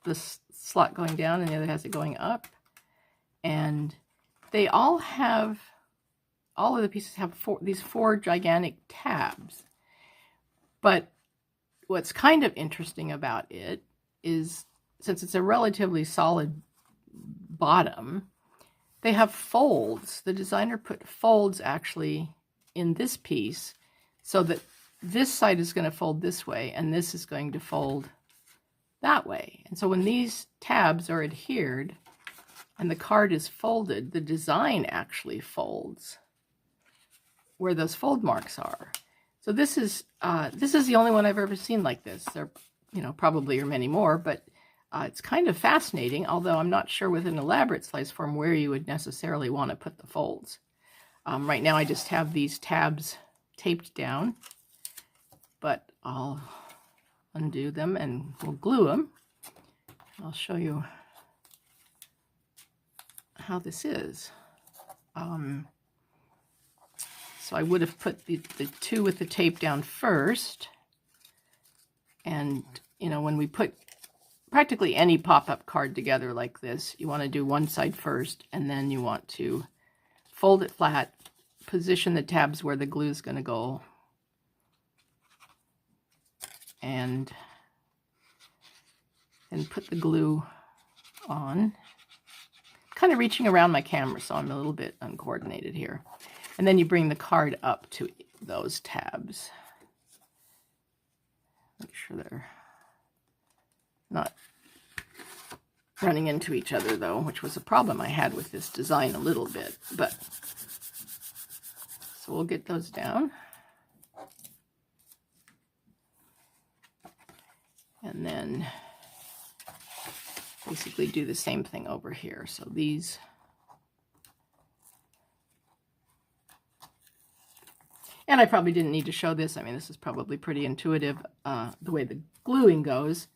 Speaker 1: this slot going down and the other has it going up. And they all have, all of the pieces have these four gigantic tabs. But what's kind of interesting about it is, since it's a relatively solid bottom, they have folds. The designer put folds actually in this piece so that this side is going to fold this way and this is going to fold that way. And so when these tabs are adhered and the card is folded, the design actually folds where those fold marks are. So this is the only one I've ever seen like this. There, you know, probably are many more, but it's kind of fascinating, although I'm not sure with an elaborate slice form where you would necessarily want to put the folds. Right now I just have these tabs taped down, but I'll undo them and we'll glue them. I'll show you how this is. So I would have put the two with the tape down first. And, you know, when we put practically any pop-up card together like this, you want to do one side first, and then you want to fold it flat, position the tabs where the glue is going to go, and then put the glue on. Kind of reaching around my camera, so I'm a little bit uncoordinated here. And then you bring the card up to those tabs. Make sure they're not running into each other, though, which was a problem I had with this design a little bit. But so we'll get those down. basically do the same thing over here. So these, and I probably didn't need to show this. I mean, this is probably pretty intuitive, the way the gluing goes,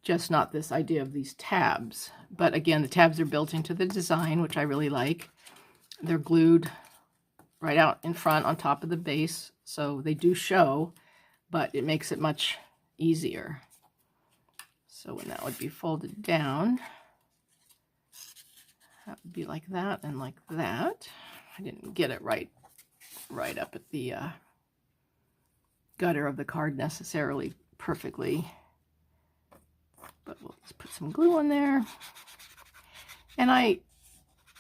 Speaker 1: just not this idea of these tabs. But again, the tabs are built into the design, which I really like. They're glued right out in front on top of the base, so they do show, but it makes it much easier. So when that would be folded down, that would be like that and like that. I didn't get it right up at the gutter of the card necessarily perfectly, but we'll just put some glue on there. And I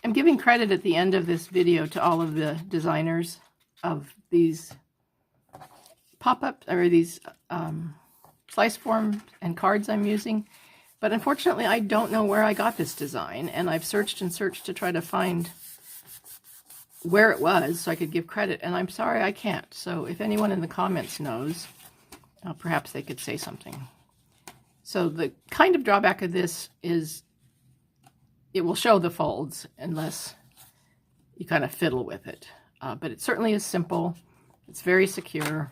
Speaker 1: am giving credit at the end of this video to all of the designers of these pop-ups, or these slice forms and cards I'm using. But unfortunately, I don't know where I got this design, and I've searched and searched to try to find where it was so I could give credit, and I'm sorry I can't. So if anyone in the comments knows, perhaps they could say something. So the kind of drawback of this is it will show the folds unless you kind of fiddle with it. But it certainly is simple. It's very secure.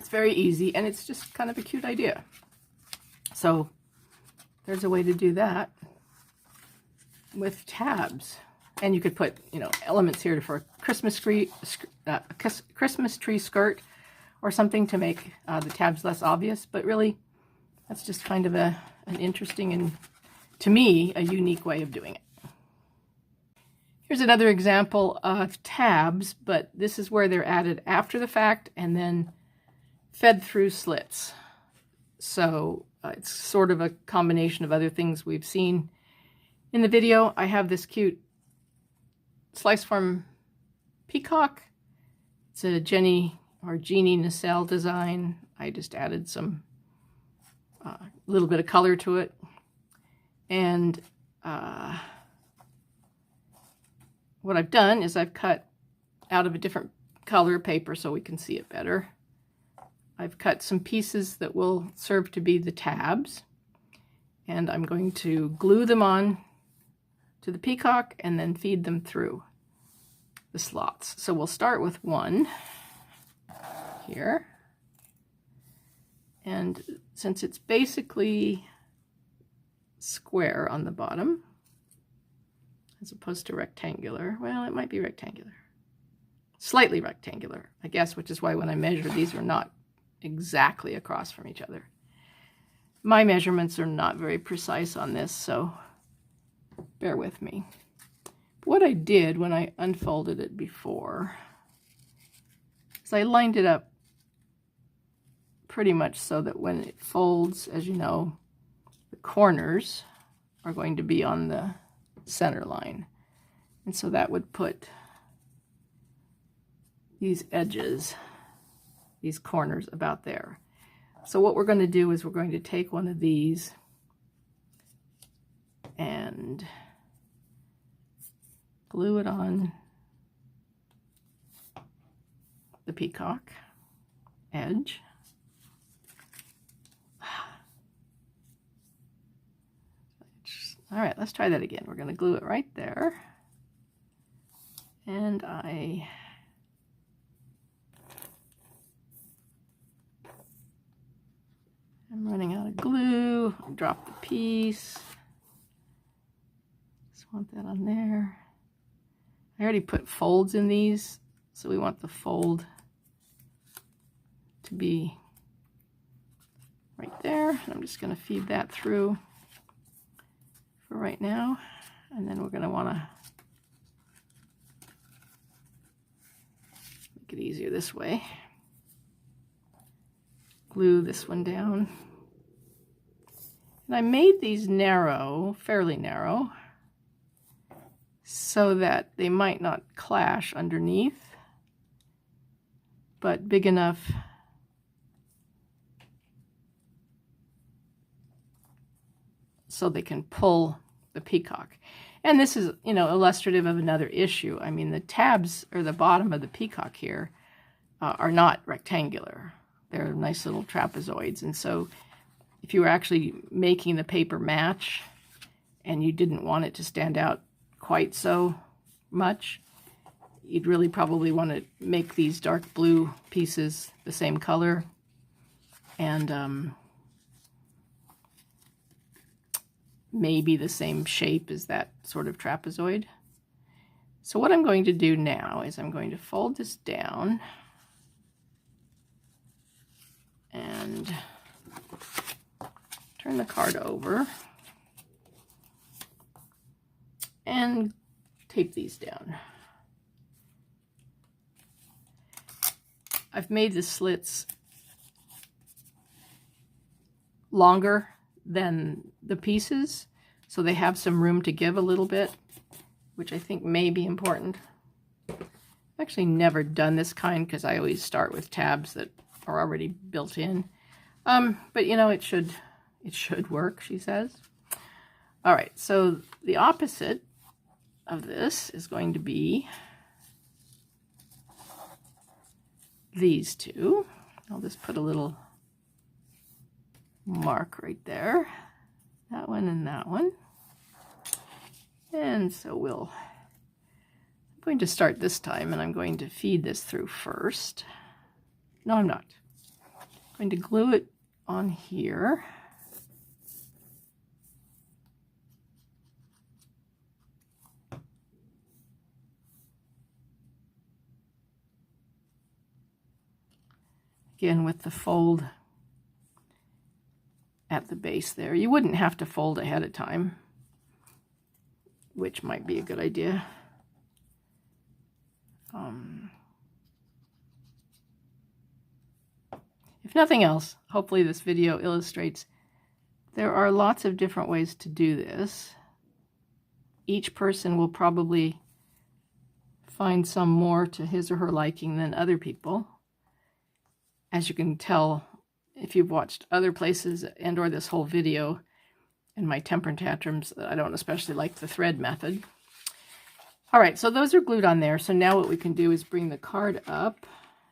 Speaker 1: It's very easy, and it's just kind of a cute idea. So there's a way to do that with tabs. And you could put, you know, elements here for a Christmas tree skirt or something to make the tabs less obvious. But really, that's just kind of an interesting and, to me, a unique way of doing it. Here's another example of tabs, but this is where they're added after the fact and then fed through slits. So it's sort of a combination of other things we've seen in the video. I have this cute Sliceform Peacock. It's a Jeannie Nacelle design. I just added some little bit of color to it. And what I've done is I've cut out of a different color paper so we can see it better. I've cut some pieces that will serve to be the tabs, and I'm going to glue them on to the peacock and then feed them through the slots. So we'll start with one here, and since it's basically square on the bottom as opposed to rectangular, well, it might be rectangular, slightly rectangular, I guess, which is why when I measure, these are not exactly across from each other. My measurements are not very precise on this, so bear with me. What I did when I unfolded it before is I lined it up pretty much so that when it folds, as you know, the corners are going to be on the center line. And so that would put these edges, these corners about there. So what we're going to do is we're going to take one of these and glue it on the peacock edge. All right, let's try that again. We're going to glue it right there. And I'm running out of glue. Drop the piece. Just want that on there. I already put folds in these, so we want the fold to be right there. And I'm just going to feed that through for right now, and then we're going to want to make it easier this way. Glue this one down. And I made these narrow, fairly narrow, so that they might not clash underneath, but big enough so they can pull the peacock. And this is, you know, illustrative of another issue. I mean, the tabs, or the bottom of the peacock here, are not rectangular. They're nice little trapezoids. And so if you were actually making the paper match and you didn't want it to stand out quite so much, you'd really probably want to make these dark blue pieces the same color and maybe the same shape as that sort of trapezoid. So what I'm going to do now is I'm going to fold this down and turn the card over and tape these down. I've made the slits longer than the pieces, so they have some room to give a little bit, which I think may be important. I've actually never done this kind because I always start with tabs that are already built in. But you know, it should work, she says. All right, so the opposite of this is going to be these two. I'll just put a little mark right there. That one and that one. And so I'm going to start this time, and I'm going to feed this through first. No, I'm not. I'm going to glue it on here. Again, with the fold at the base there. You wouldn't have to fold ahead of time, which might be a good idea. If nothing else, hopefully this video illustrates there are lots of different ways to do this. Each person will probably find some more to his or her liking than other people. As you can tell, if you've watched other places and or this whole video and my temper tantrums, I don't especially like the thread method. All right, so those are glued on there. So now what we can do is bring the card up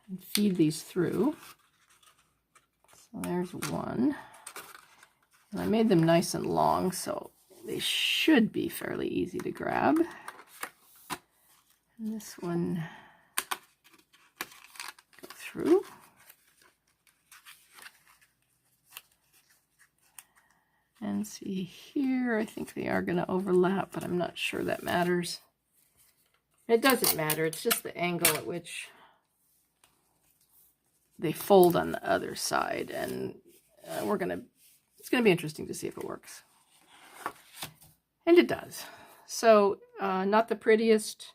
Speaker 1: and feed these through. So there's one. And I made them nice and long, so they should be fairly easy to grab. And this one go through. And see here, I think they are going to overlap, but I'm not sure that matters. It doesn't matter, it's just the angle at which they fold on the other side, and it's going to be interesting to see if it works. And it does. So, not the prettiest.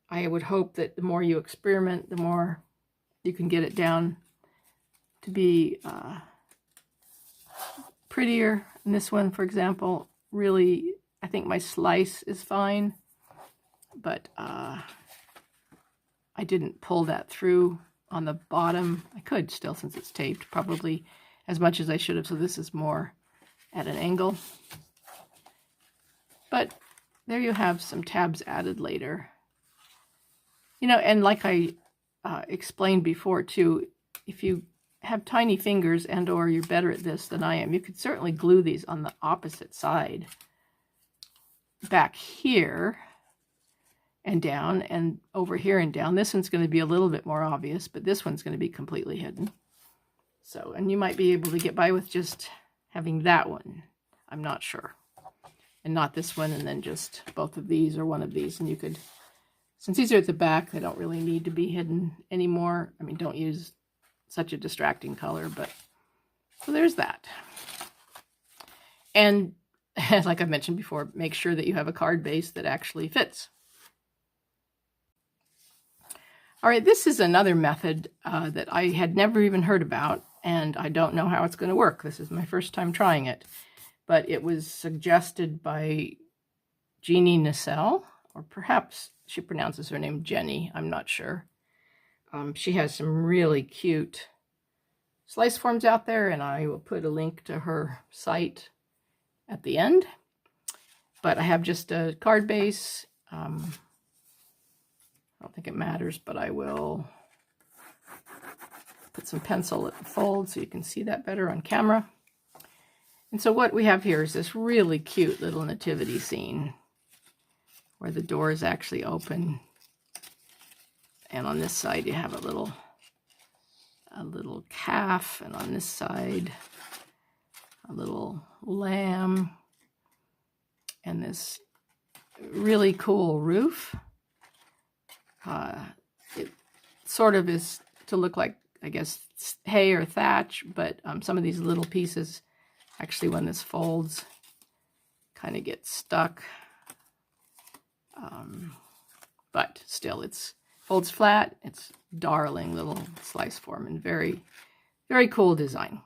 Speaker 1: I would hope that the more you experiment, the more you can get it down to be prettier. And this one, for example, really, I think my slice is fine, but I didn't pull that through on the bottom. I could still, since it's taped, probably as much as I should have, so this is more at an angle. But there you have some tabs added later. You know, and like I explained before too, if you have tiny fingers and or you're better at this than I am, you could certainly glue these on the opposite side back here and down, and over here and down. This one's going to be a little bit more obvious, but this one's going to be completely hidden. So, and you might be able to get by with just having that one. I'm not sure. And not this one, and then just both of these or one of these. And you could, since these are at the back, they don't really need to be hidden anymore. I mean, don't use such a distracting color, but so there's that. And like I mentioned before, make sure that you have a card base that actually fits. All right, this is another method that I had never even heard about, and I don't know how it's going to work. This is my first time trying it, but it was suggested by Jeannie Nacelle, or perhaps she pronounces her name Jenny, I'm not sure. She has some really cute Sliceforms out there, and I will put a link to her site at the end. But I have just a card base. I don't think it matters, but I will put some pencil at the fold so you can see that better on camera. And so what we have here is this really cute little nativity scene where the door is actually open. And on this side you have a little calf, and on this side a little lamb, and this really cool roof. It sort of is to look like, I guess, hay or thatch, but some of these little pieces, actually when this folds, kind of get stuck. But still, it's folds flat. It's darling little slice form and very, very cool design.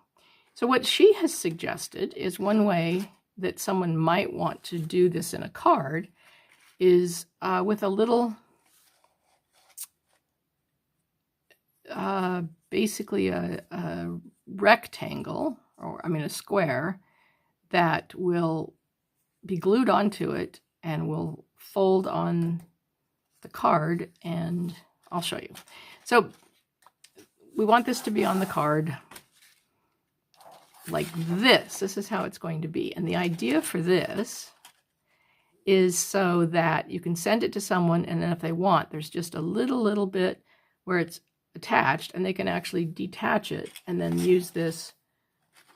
Speaker 1: So what she has suggested is one way that someone might want to do this in a card is with a little, basically a rectangle, or I mean a square, that will be glued onto it and will fold on the card, and I'll show you. So we want this to be on the card like this. This is how it's going to be. And the idea for this is so that you can send it to someone, and then if they want, there's just a little bit where it's attached, and they can actually detach it and then use this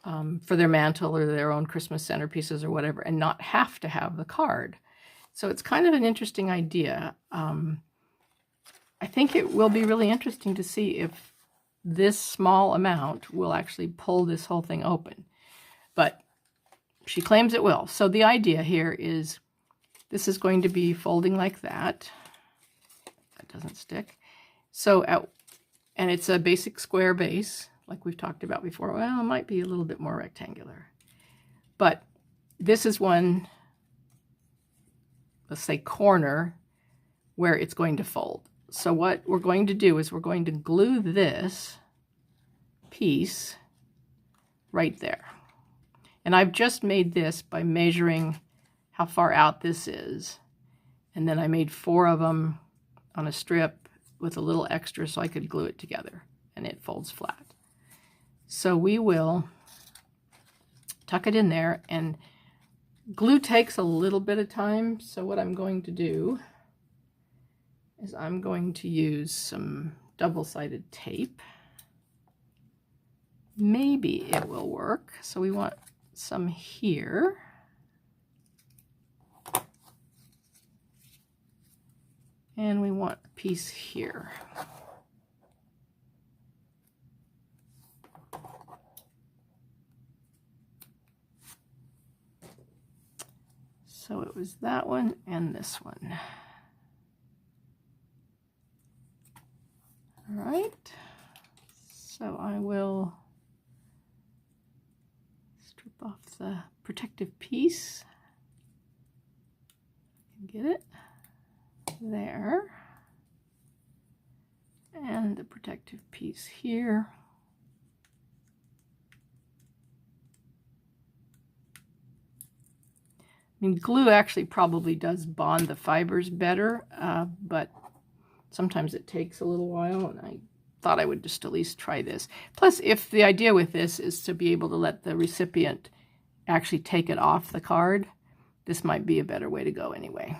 Speaker 1: for their mantle or their own Christmas centerpieces or whatever, and not have to have the card. So it's kind of an interesting idea. I think it will be really interesting to see if this small amount will actually pull this whole thing open. But she claims it will. So the idea here is this is going to be folding like that. That doesn't stick. So and it's a basic square base, like we've talked about before. Well, it might be a little bit more rectangular. But this is one, let's say, corner where it's going to fold. So what we're going to do is we're going to glue this piece right there. And I've just made this by measuring how far out this is. And then I made 4 of them on a strip with a little extra so I could glue it together, and it folds flat. So we will tuck it in there, and glue takes a little bit of time. So what I'm going to do is I'm going to use some double-sided tape. Maybe it will work. So we want some here. And we want a piece here. So it was that one and this one. All right. So I will strip off the protective piece. Get it there. And the protective piece here. I mean, glue actually probably does bond the fibers better, but sometimes it takes a little while, and I thought I would just at least try this. Plus, if the idea with this is to be able to let the recipient actually take it off the card, this might be a better way to go anyway.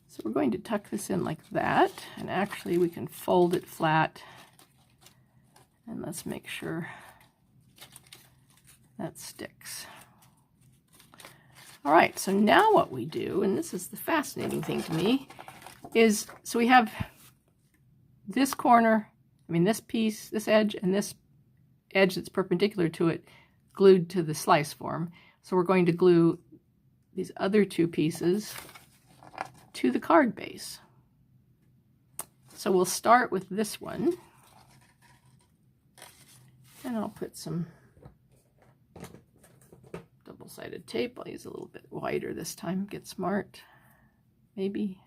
Speaker 1: So we're going to tuck this in like that, and actually we can fold it flat. And let's make sure that sticks. All right, so now what we do, and this is the fascinating thing to me, is so we have this corner, I mean this piece, this edge, and this edge that's perpendicular to it glued to the slice form. So we're going to glue these other 2 pieces to the card base. So we'll start with this one, and I'll put some double-sided tape. I'll use a little bit wider this time, get smart, maybe.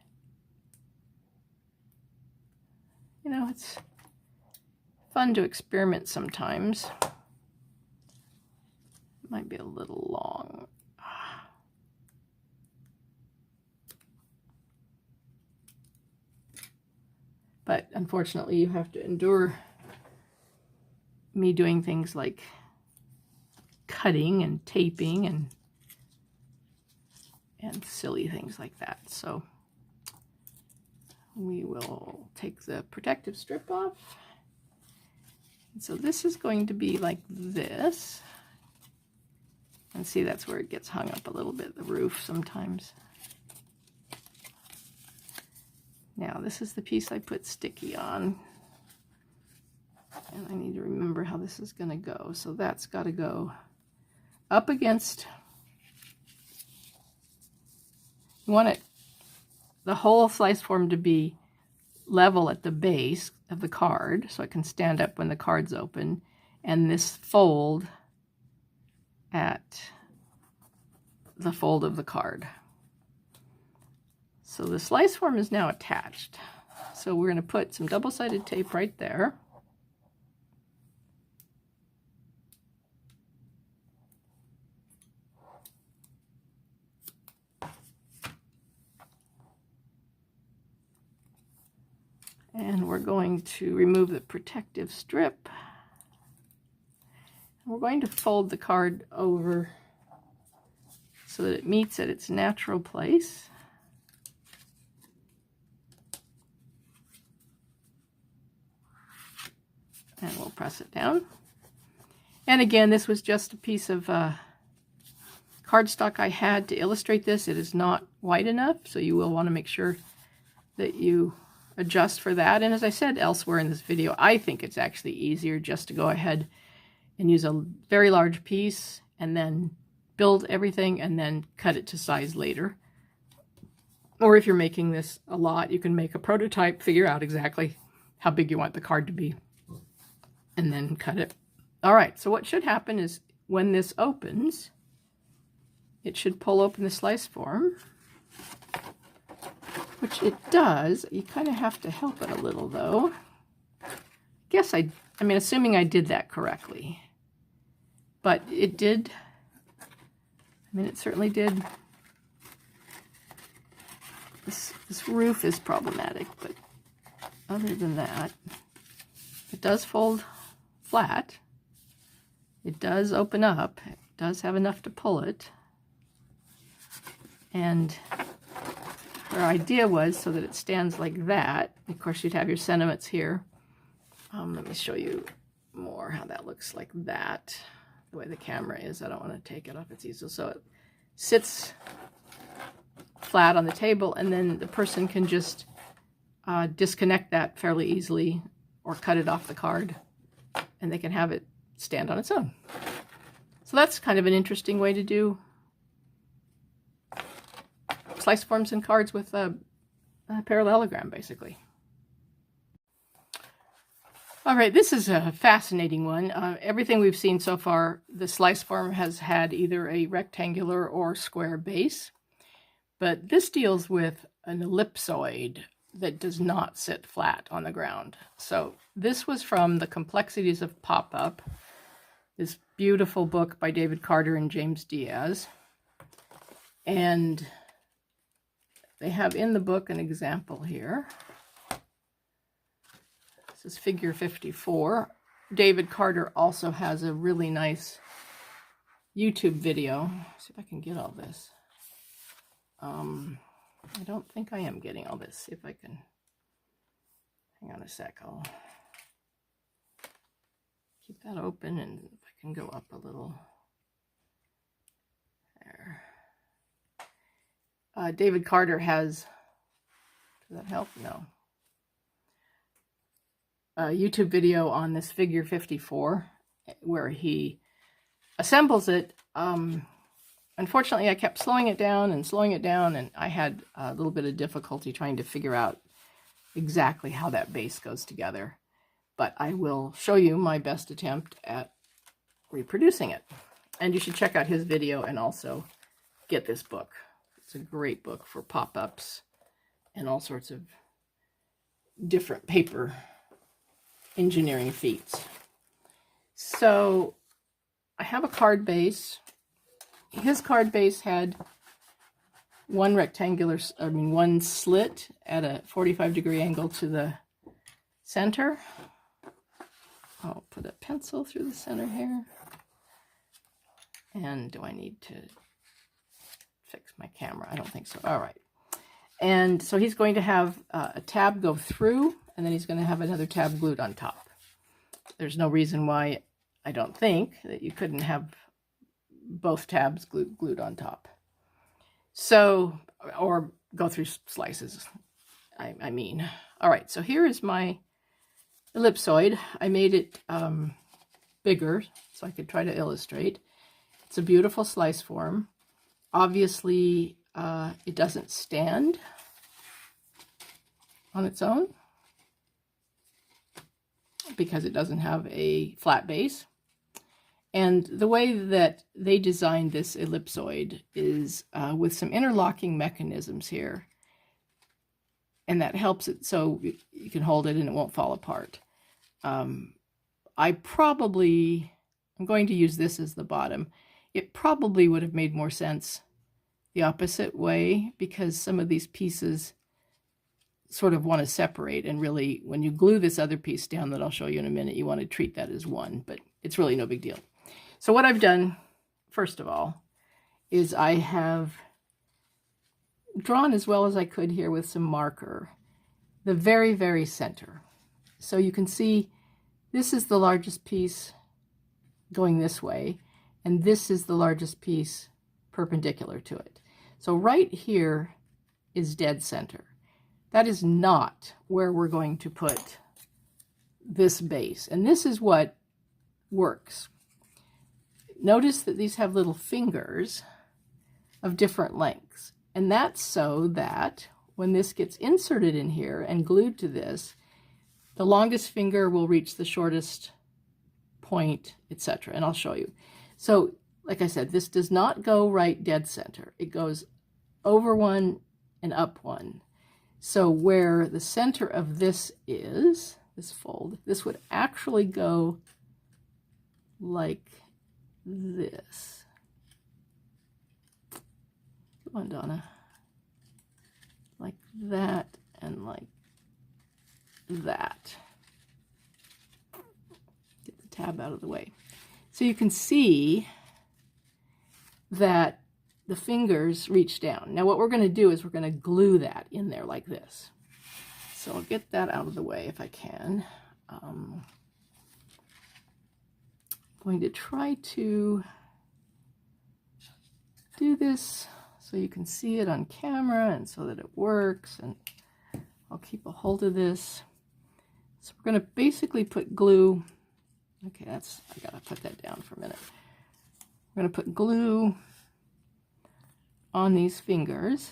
Speaker 1: You know, it's fun to experiment sometimes. It might be a little long. But unfortunately, you have to endure me doing things like cutting and taping and silly things like that. So we will take the protective strip off. And so this is going to be like this. And see, that's where it gets hung up a little bit, the roof sometimes. Now, this is the piece I put sticky on. And I need to remember how this is going to go. So that's got to go up against. You want the whole slice form to be level at the base of the card, so it can stand up when the card's open, and this fold at the fold of the card. So the slice form is now attached. So we're going to put some double-sided tape right there. And we're going to remove the protective strip. We're going to fold the card over so that it meets at its natural place. And we'll press it down. And again, this was just a piece of cardstock I had to illustrate this. It is not wide enough, so you will want to make sure that you adjust for that. And as I said elsewhere in this video, I think it's actually easier just to go ahead and use a very large piece and then build everything and then cut it to size later. Or if you're making this a lot, you can make a prototype, figure out exactly how big you want the card to be, and then cut it. All right, so what should happen is when this opens, it should pull open the slice form, which it does. You kind of have to help it a little, though. I mean, assuming I did that correctly. But it did. I mean, it certainly did. This roof is problematic, but other than that, it does fold flat. It does open up. It does have enough to pull it. And our idea was so that it stands like that. Of course, you'd have your sentiments here. Let me show you more how that looks like that. The way the camera is, I don't want to take it off its easel. So it sits flat on the table, and then the person can just disconnect that fairly easily or cut it off the card, and they can have it stand on its own. So that's kind of an interesting way to do slice forms and cards with a parallelogram, basically. All right, this is a fascinating one. Everything we've seen so far, the slice form has had either a rectangular or square base, but this deals with an ellipsoid that does not sit flat on the ground. So this was from The Complexities of Pop-Up, this beautiful book by David Carter and James Diaz. And they have in the book an example here. This is figure 54. David Carter also has a really nice YouTube video. Let's see if I can get all this. I don't think I am getting all this. See if I can. Hang on a sec. I'll keep that open, and if I can go up a little. There. David Carter has, does that help? No. A YouTube video on this figure 54 where he assembles it. Unfortunately, I kept slowing it down, and I had a little bit of difficulty trying to figure out exactly how that base goes together. But I will show you my best attempt at reproducing it. And you should check out his video and also get this book. It's a great book for pop-ups and all sorts of different paper engineering feats. So I have a card base. His card base had one slit at a 45-degree angle to the center. I'll put a pencil through the center here. And do I need to fix my camera? I don't think so. All right. And so he's going to have a tab go through, and then he's going to have another tab glued on top. There's no reason why I don't think that you couldn't have both tabs glued on top. So, or go through slices, I mean. All right, so here is my ellipsoid. I made it bigger so I could try to illustrate. It's a beautiful slice form. Obviously, it doesn't stand on its own because it doesn't have a flat base. And the way that they designed this ellipsoid is with some interlocking mechanisms here. And that helps it so you can hold it and it won't fall apart. I'm going to use this as the bottom. It probably would have made more sense the opposite way, because some of these pieces sort of want to separate, and really when you glue this other piece down that I'll show you in a minute, you want to treat that as one, but it's really no big deal. So what I've done, first of all, is I have drawn as well as I could here with some marker the very, very center. So you can see this is the largest piece going this way, and this is the largest piece perpendicular to it. So right here is dead center. That is not where we're going to put this base, and this is what works. Notice that these have little fingers of different lengths, and that's so that when this gets inserted in here and glued to this, the longest finger will reach the shortest point, etc. And I'll show you. So, like I said, this does not go right dead center. It goes over one and up one. So where the center of this is, this fold, this would actually go like this. Come on, Donna. Like that and like that. Get the tab out of the way. So you can see that the fingers reach down. Now what we're going to do is we're going to glue that in there like this. So I'll get that out of the way if I can. I'm going to try to do this so you can see it on camera and so that it works, and I'll keep a hold of this. So we're going to basically put glue. Okay, I gotta put that down for a minute. We're going to put glue on these fingers.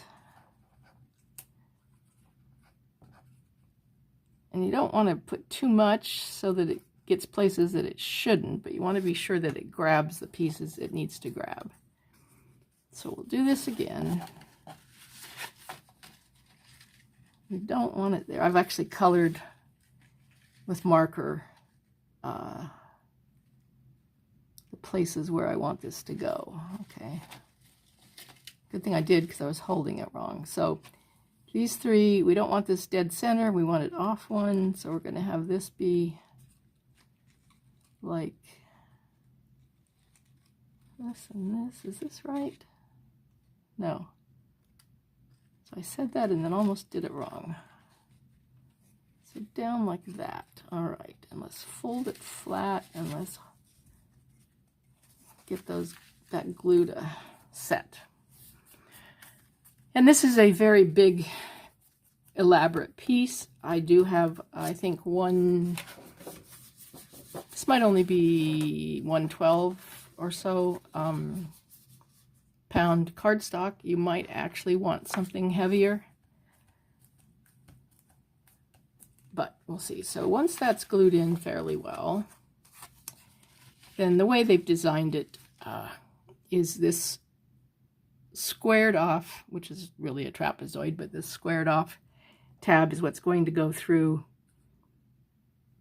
Speaker 1: And you don't want to put too much so that it gets places that it shouldn't, but you want to be sure that it grabs the pieces it needs to grab. So we'll do this again. We don't want it there. I've actually colored with marker the places where I want this to go. Okay. Good thing I did because I was holding it wrong. So these three, we don't want this dead center. We want it off one. So we're going to have this be like this and this. Is this right? No. So I said that and then almost did it wrong. So down like that. All right. And let's fold it flat and let's get that glue to set. And this is a very big, elaborate piece. I do have, I think, this might only be 112 or so pound cardstock. You might actually want something heavier, but we'll see. So once that's glued in fairly well, then the way they've designed it is this squared off, which is really a trapezoid, but this squared off tab is what's going to go through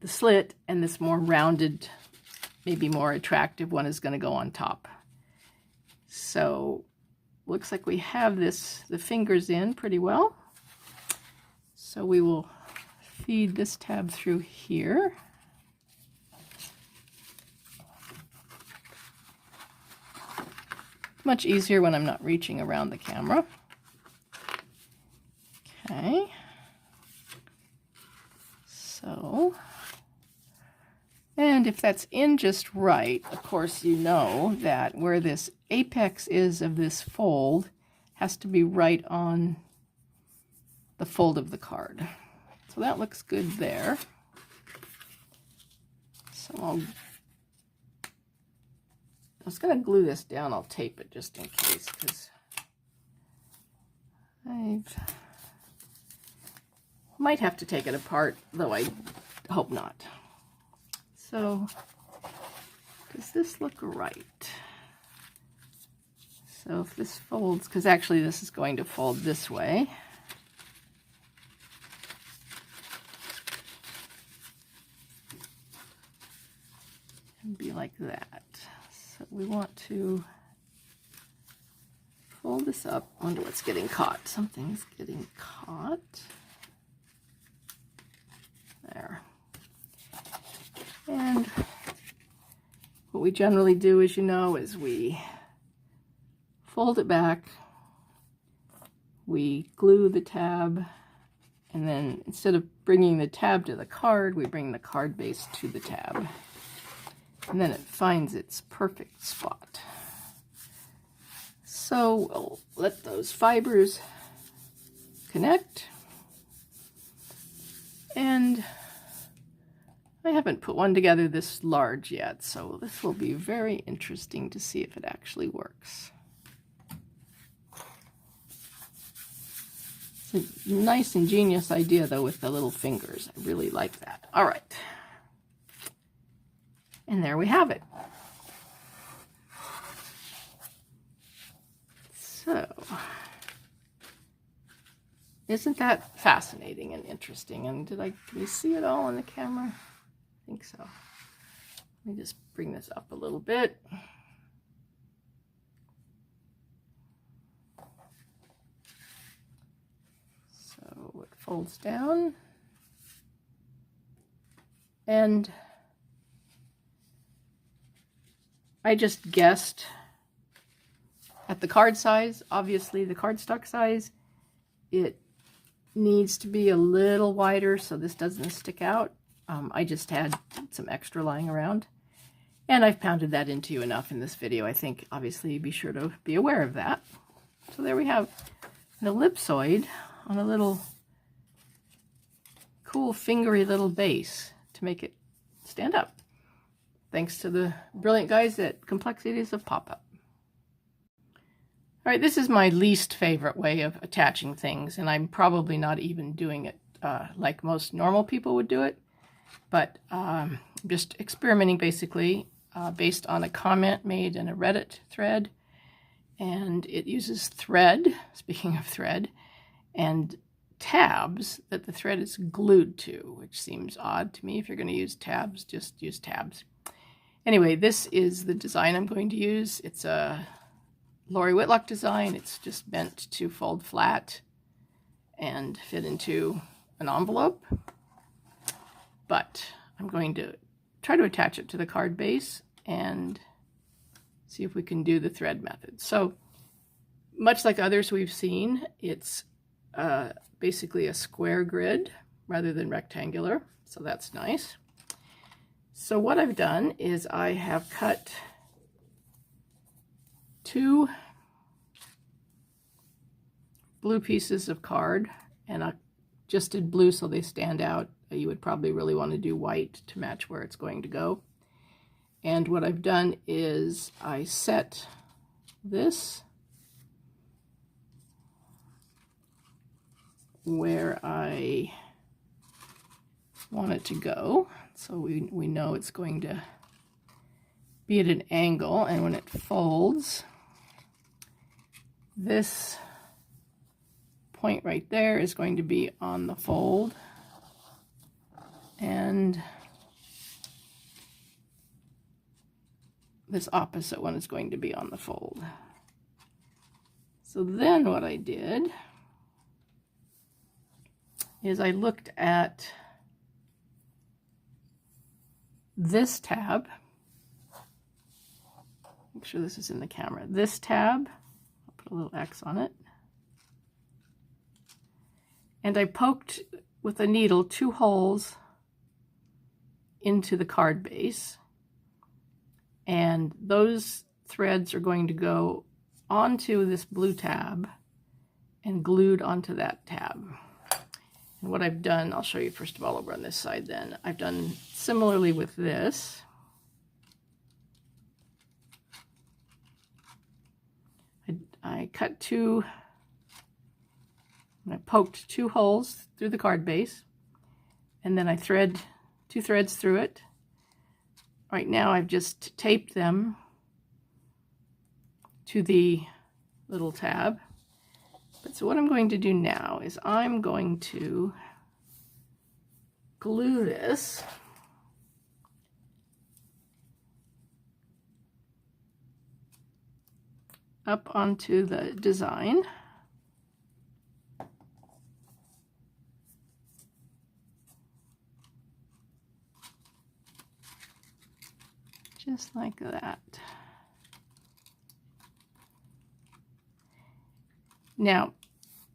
Speaker 1: the slit, and this more rounded, maybe more attractive one is going to go on top. So looks like we have the fingers in pretty well. So we will feed this tab through here. Much easier when I'm not reaching around the camera. Okay. So, and if that's in just right, of course you know that where this apex is of this fold has to be right on the fold of the card. So that looks good there. So I was going to glue this down. I'll tape it just in case, because I might have to take it apart, though I hope not. So, does this look right? So if this folds, because actually this is going to fold this way. And be like that. So we want to fold this up. I wonder what's getting caught. Something's getting caught. There. And what we generally do, as you know, is we fold it back, we glue the tab, and then instead of bringing the tab to the card, we bring the card base to the tab. And then it finds its perfect spot. So we'll let those fibers connect. And I haven't put one together this large yet, so this will be very interesting to see if it actually works. It's a nice ingenious idea though with the little fingers. I really like that. All right. And there we have it. So, isn't that fascinating and interesting? And can you see it all on the camera? I think so. Let me just bring this up a little bit. So it folds down. And I just guessed at the card size. Obviously the cardstock size, it needs to be a little wider so this doesn't stick out. I just had some extra lying around, and I've pounded that into you enough in this video. I think obviously be sure to be aware of that. So there we have an ellipsoid on a little cool fingery little base to make it stand up. Thanks to the brilliant guys at Complexities of Pop-Up. All right, this is my least favorite way of attaching things, and I'm probably not even doing it like most normal people would do it, but just experimenting basically based on a comment made in a Reddit thread, and it uses thread, speaking of thread, and tabs that the thread is glued to, which seems odd to me. If you're going to use tabs, just use tabs. Anyway, this is the design I'm going to use. It's a Lori Whitlock design. It's just meant to fold flat and fit into an envelope. But I'm going to try to attach it to the card base and see if we can do the thread method. So much like others we've seen, it's basically a square grid rather than rectangular. So that's nice. So what I've done is I have cut 2 blue pieces of card, and I just did blue so they stand out. You would probably really want to do white to match where it's going to go. And what I've done is I set this where I want it to go. So we know it's going to be at an angle, and when it folds, this point right there is going to be on the fold, and this opposite one is going to be on the fold. So then what I did is I looked at this tab make sure this is in the camera. This tab, I'll put a little X on it. And I poked with a needle 2 holes into the card base. And those threads are going to go onto this blue tab and glued onto that tab. And what I've done, I'll show you first of all over on this side then. I've done similarly with this. I cut 2, and I poked 2 holes through the card base, and then I thread 2 threads through it. Right now I've just taped them to the little tab. But so what I'm going to do now is I'm going to glue this up onto the design. Just like that. Now,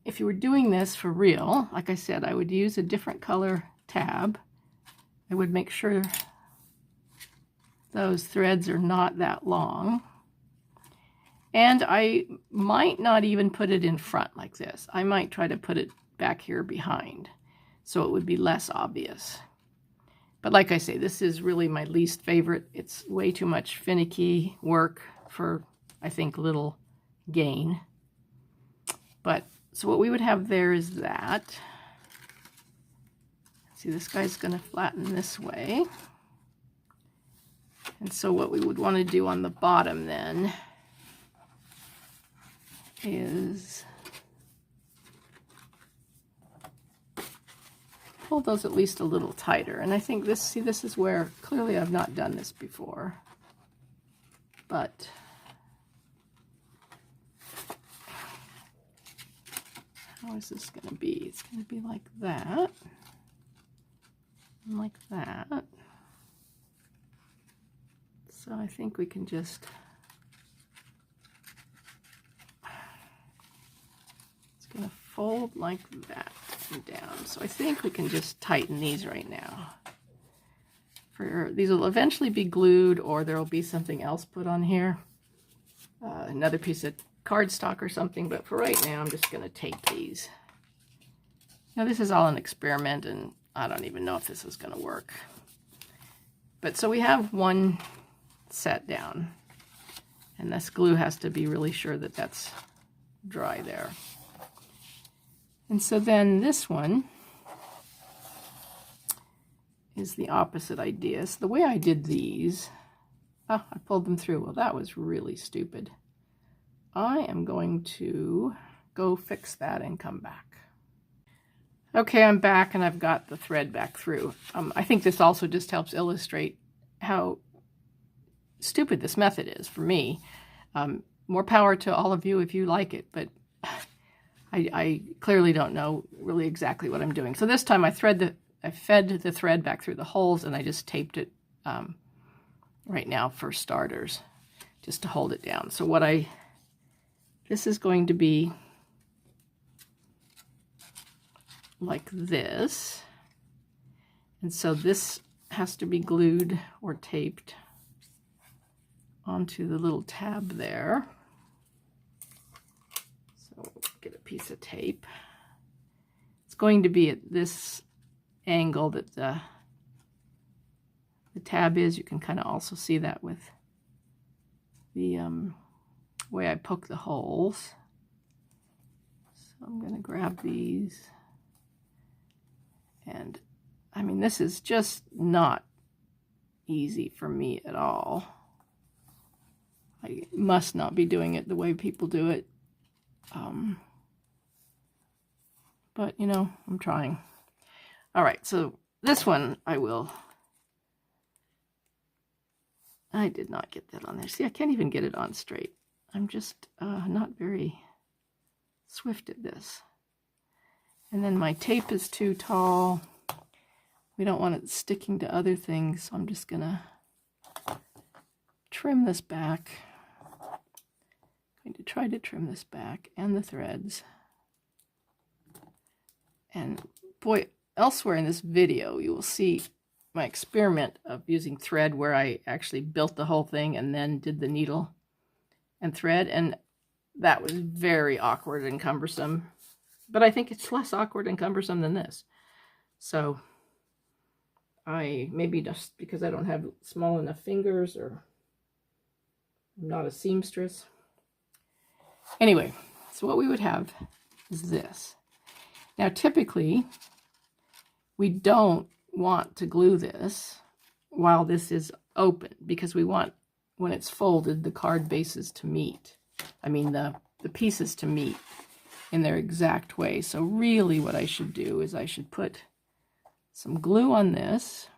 Speaker 1: if you were doing this for real, like I said, I would use a different color tab. I would make sure those threads are not that long. And I might not even put it in front like this. I might try to put it back here behind, so it would be less obvious. But like I say, this is really my least favorite. It's way too much finicky work for, I think, little gain. But, so what we would have there is that. See, this guy's going to flatten this way. And so what we would want to do on the bottom then is pull those at least a little tighter. And I think this, see, this is where clearly I've not done this before, but how is this going to be? It's going to be like that and like that. So I think we can just, it's going to fold like that and down. So I think we can just tighten these right now. These will eventually be glued, or there will be something else put on here. Another piece of cardstock or something, but for right now I'm just going to tape these. Now this is all an experiment and I don't even know if this is going to work. But so we have one set down, and this glue has to be really sure that that's dry there. And so then this one is the opposite idea. So the way I did these, I pulled them through. Well, that was really stupid. I am going to go fix that and come back. Okay, I'm back and I've got the thread back through. I think this also just helps illustrate how stupid this method is for me. More power to all of you if you like it, but I clearly don't know really exactly what I'm doing. So this time I fed the thread back through the holes, and I just taped it right now for starters, just to hold it down. So this is going to be like this. And so this has to be glued or taped onto the little tab there. So get a piece of tape. It's going to be at this angle that the tab is. You can kind of also see that with the way I poke the holes. So I'm going to grab these, and I mean, this is just not easy for me at all. I must not be doing it the way people do it. But, you know, I'm trying. All right, so this one I did not get that on there. See, I can't even get it on straight. I'm just not very swift at this. And then my tape is too tall. We don't want it sticking to other things, so I'm just gonna trim this back. going to try to trim this back and the threads. And boy, elsewhere in this video, you will see my experiment of using thread where I actually built the whole thing and then did the needle and thread. And that was very awkward and cumbersome. But I think it's less awkward and cumbersome than this. So maybe just because I don't have small enough fingers or I'm not a seamstress. Anyway, so what we would have is this. Now, typically, we don't want to glue this while this is open because we want, when it's folded, the card bases to meet. I mean, the pieces to meet in their exact way. So really what I should do is I should put some glue on this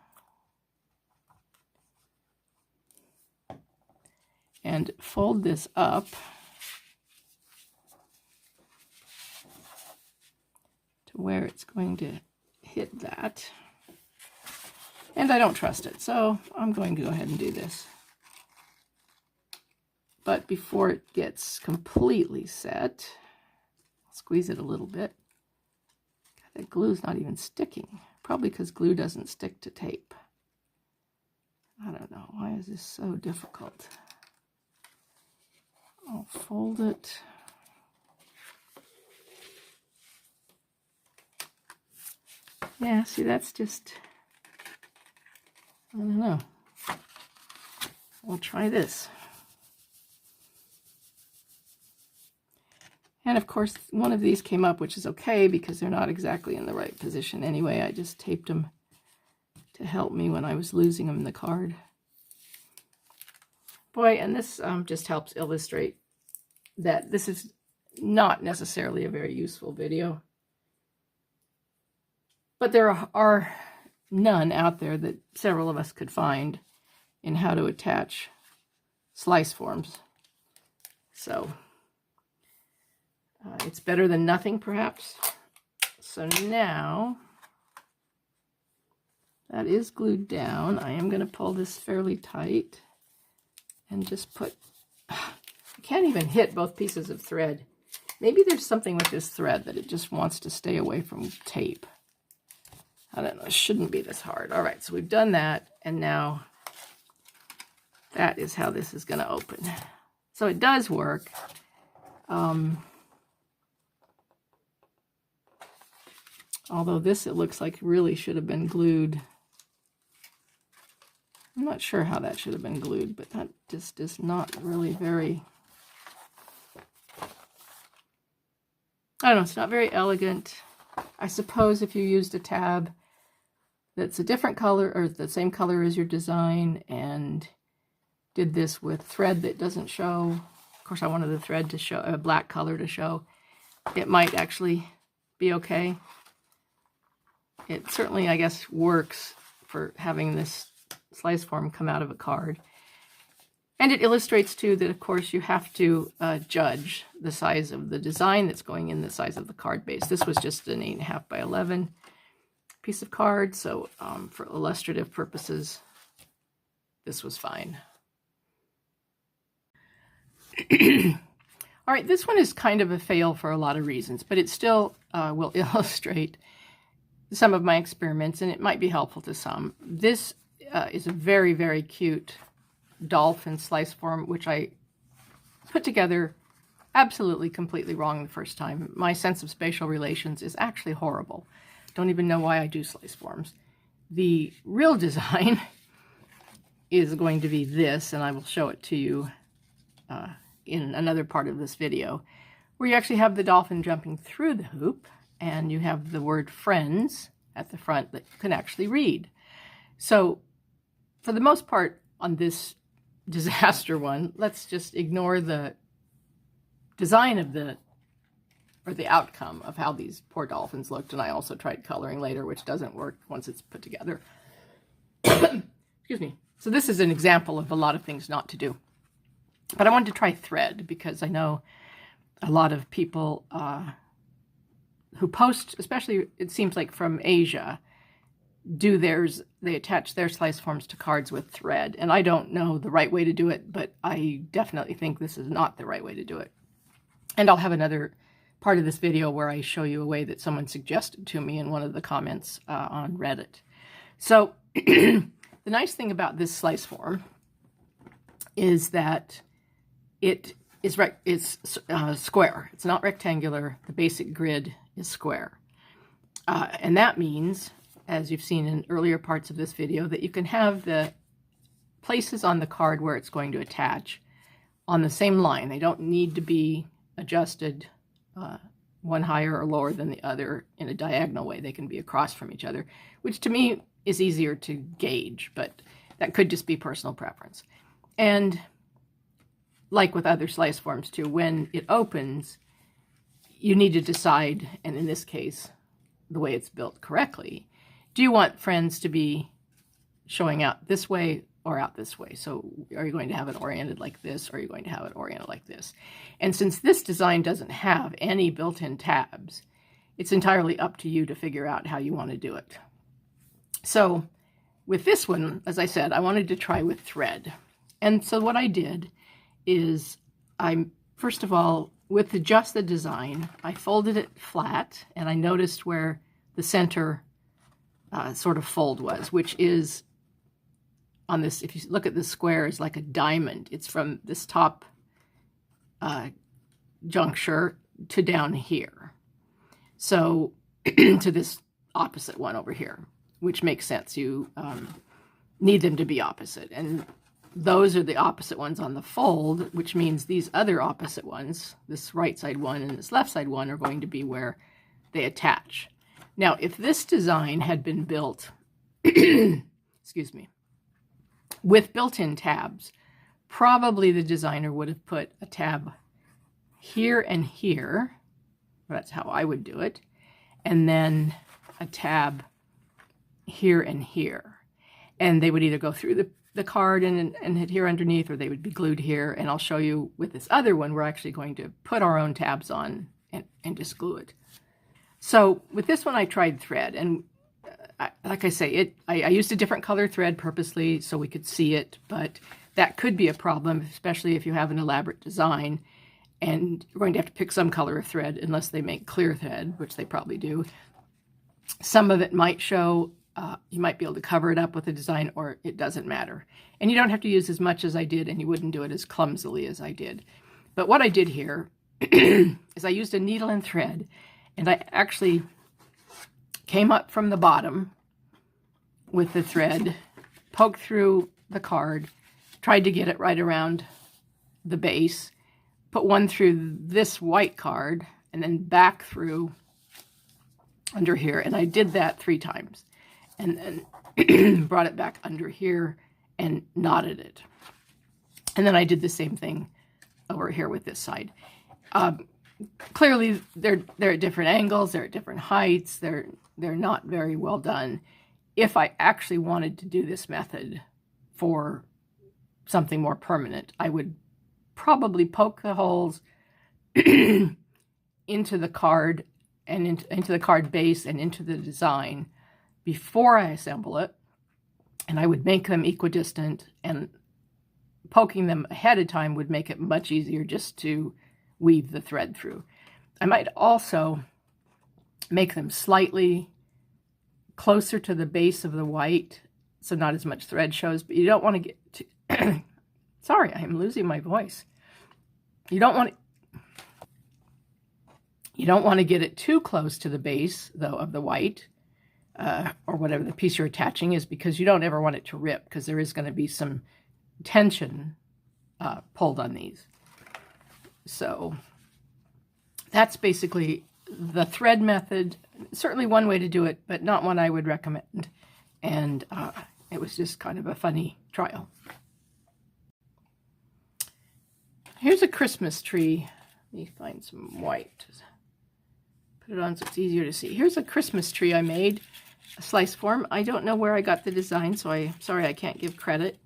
Speaker 1: and fold this up to where it's going to hit that. And I don't trust it, so I'm going to go ahead and do this. But before it gets completely set, I'll squeeze it a little bit. God, that glue's not even sticking. Probably because glue doesn't stick to tape. I don't know. Why is this so difficult? I'll fold it. Yeah, see, that's just, I don't know. We'll try this. And of course, one of these came up, which is okay because they're not exactly in the right position anyway. I just taped them to help me when I was losing them in the card. Boy, and this just helps illustrate that this is not necessarily a very useful video. But there are none out there that several of us could find in how to attach slice forms. So it's better than nothing, perhaps. So now that is glued down. I am going to pull this fairly tight and just put, I can't even hit both pieces of thread. Maybe there's something with this thread that it just wants to stay away from tape. I don't know, it shouldn't be this hard. All right, so we've done that, and now that is how this is going to open. So it does work. Although this, it looks like really should have been glued. I'm not sure how that should have been glued, but that just is not really very, I don't know, it's not very elegant. I suppose if you used a tab that's a different color or the same color as your design and did this with thread that doesn't show, of course I wanted the thread to show, a black color to show, it might actually be okay. It certainly, I guess, works for having this slice form come out of a card. And it illustrates, too, that, of course, you have to judge the size of the design that's going in the size of the card base. This was just an 8.5 by 11 piece of card, so for illustrative purposes, this was fine. All right, this one is kind of a fail for a lot of reasons, but it still will illustrate some of my experiments, and it might be helpful to some. This is a very, very cute dolphin slice form, which I put together absolutely completely wrong the first time. My sense of spatial relations is actually horrible. Don't even know why I do slice forms. The real design is going to be this, and I will show it to you in another part of this video, where you actually have the dolphin jumping through the hoop, and you have the word friends at the front that you can actually read. So for the most part on this disaster one, let's just ignore the design of the outcome of how these poor dolphins looked. And I also tried coloring later, which doesn't work once it's put together. Excuse me. So this is an example of a lot of things not to do. But I wanted to try thread because I know a lot of people who post, especially it seems like from Asia, they attach their slice forms to cards with thread. And I don't know the right way to do it, but I definitely think this is not the right way to do it. And I'll have another part of this video where I show you a way that someone suggested to me in one of the comments on Reddit. So the nice thing about this slice form is that it is square. It's not rectangular. The basic grid is square. And that means, as you've seen in earlier parts of this video, that you can have the places on the card where it's going to attach on the same line. They don't need to be adjusted one higher or lower than the other in a diagonal way. They can be across from each other, which to me is easier to gauge, but that could just be personal preference. And like with other slice forms too, when it opens, you need to decide, and in this case, the way it's built correctly, do you want friends to be showing out this way or out this way? So are you going to have it oriented like this, or are you going to have it oriented like this? And since this design doesn't have any built-in tabs, it's entirely up to you to figure out how you want to do it. So with this one, as I said, I wanted to try with thread. And so what I did is first of all, with just the design, I folded it flat, and I noticed where the center sort of fold was, which is on this, if you look at the square, is like a diamond. It's from this top juncture to down here. So to this opposite one over here, which makes sense. You need them to be opposite. And those are the opposite ones on the fold, which means these other opposite ones, this right side one and this left side one, are going to be where they attach. Now, if this design had been built, excuse me, with built-in tabs, probably the designer would have put a tab here and here. That's how I would do it. And then a tab here and here. And they would either go through the card and hit here underneath, or they would be glued here. And I'll show you with this other one, we're actually going to put our own tabs on and just glue it. So with this one, I tried thread, and like I say, I used a different color thread purposely so we could see it, but that could be a problem, especially if you have an elaborate design and you're going to have to pick some color of thread unless they make clear thread, which they probably do. Some of it might show, you might be able to cover it up with a design, or it doesn't matter. And you don't have to use as much as I did, and you wouldn't do it as clumsily as I did. But what I did here is I used a needle and thread, and I actually came up from the bottom with the thread, poked through the card, tried to get it right around the base, put one through this white card, and then back through under here. And I did that 3 times. And then brought it back under here and knotted it. And then I did the same thing over here with this side. Clearly, they're at different angles, they're at different heights, they're not very well done. If I actually wanted to do this method for something more permanent, I would probably poke the holes into the card and into the card base and into the design before I assemble it, and I would make them equidistant, and poking them ahead of time would make it much easier just to weave the thread through. I might also make them slightly closer to the base of the white, so not as much thread shows, but you don't want to get too sorry, I am losing my voice. You don't want to get it too close to the base, though, of the white, or whatever the piece you're attaching is, because you don't ever want it to rip, because there is going to be some tension pulled on these. So that's basically the thread method. Certainly one way to do it, but not one I would recommend. And it was just kind of a funny trial. Here's a Christmas tree. Let me find some white. Put it on so it's easier to see. Here's a Christmas tree I made, a slice form. I don't know where I got the design, so I'm sorry I can't give credit.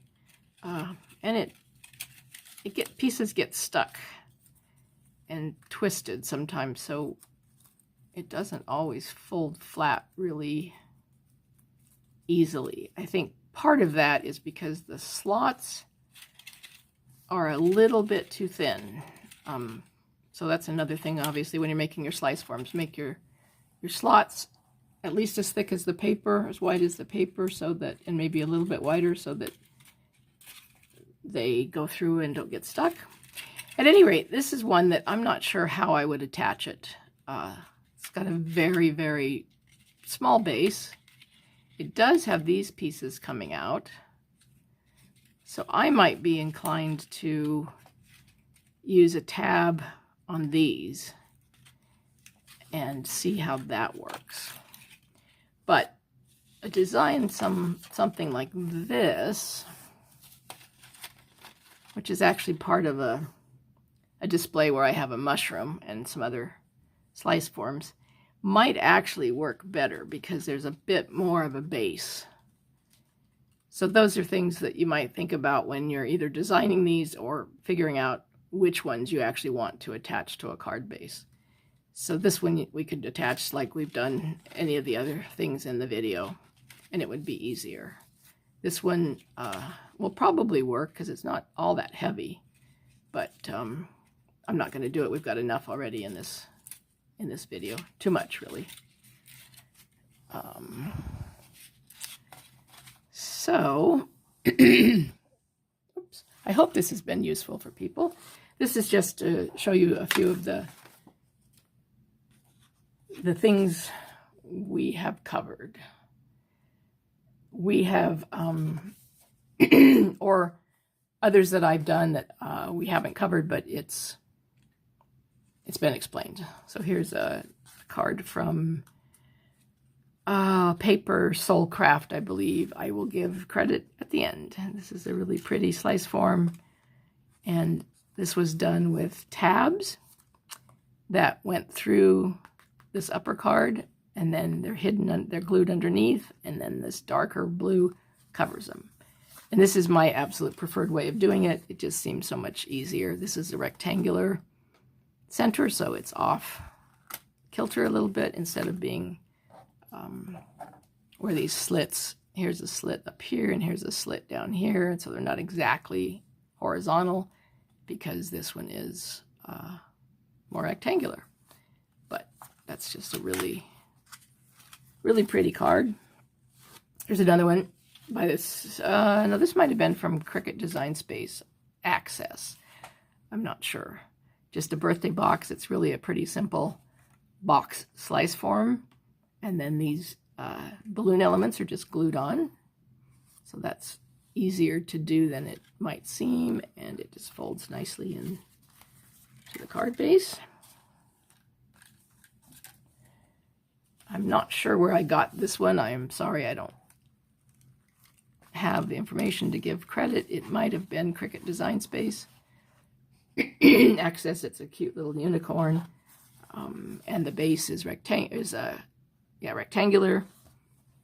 Speaker 1: And pieces get stuck and twisted sometimes, so it doesn't always fold flat really easily. I think part of that is because the slots are a little bit too thin. So that's another thing, obviously, when you're making your slice forms. Make your slots at least as thick as the paper, as wide as the paper, so that, and maybe a little bit wider, so that they go through and don't get stuck. At any rate, this is one that I'm not sure how I would attach it. It's got a very, very small base. It does have these pieces coming out. So I might be inclined to use a tab on these and see how that works. But a design something like this, which is actually part of a display where I have a mushroom and some other slice forms, might actually work better because there's a bit more of a base. So those are things that you might think about when you're either designing these or figuring out which ones you actually want to attach to a card base. So this one we could attach like we've done any of the other things in the video, and it would be easier. This one will probably work because it's not all that heavy, but I'm not going to do it. We've got enough already in this video. Too much, really. So, oops. I hope this has been useful for people. This is just to show you a few of the things we have covered. We have, or others that I've done that we haven't covered, but it's been explained. So here's a card from Paper Soul Craft, I believe. I will give credit at the end. This is a really pretty slice form, and this was done with tabs that went through this upper card, and then they're hidden, they're glued underneath, and then this darker blue covers them. And this is my absolute preferred way of doing it. It just seems so much easier. This is a rectangular center, so it's off kilter a little bit instead of being where these slits, here's a slit up here and here's a slit down here, and so they're not exactly horizontal because this one is more rectangular. But that's just a really, really pretty card. Here's another one by this, no, this might have been from Cricut Design Space Access. I'm not sure. Just a birthday box. It's really a pretty simple box slice form. And then these balloon elements are just glued on. So that's easier to do than it might seem. And it just folds nicely into the card base. I'm not sure where I got this one. I am sorry, I don't have the information to give credit. It might have been Cricut Design Space Access. It's a cute little unicorn, and the base is rectangular,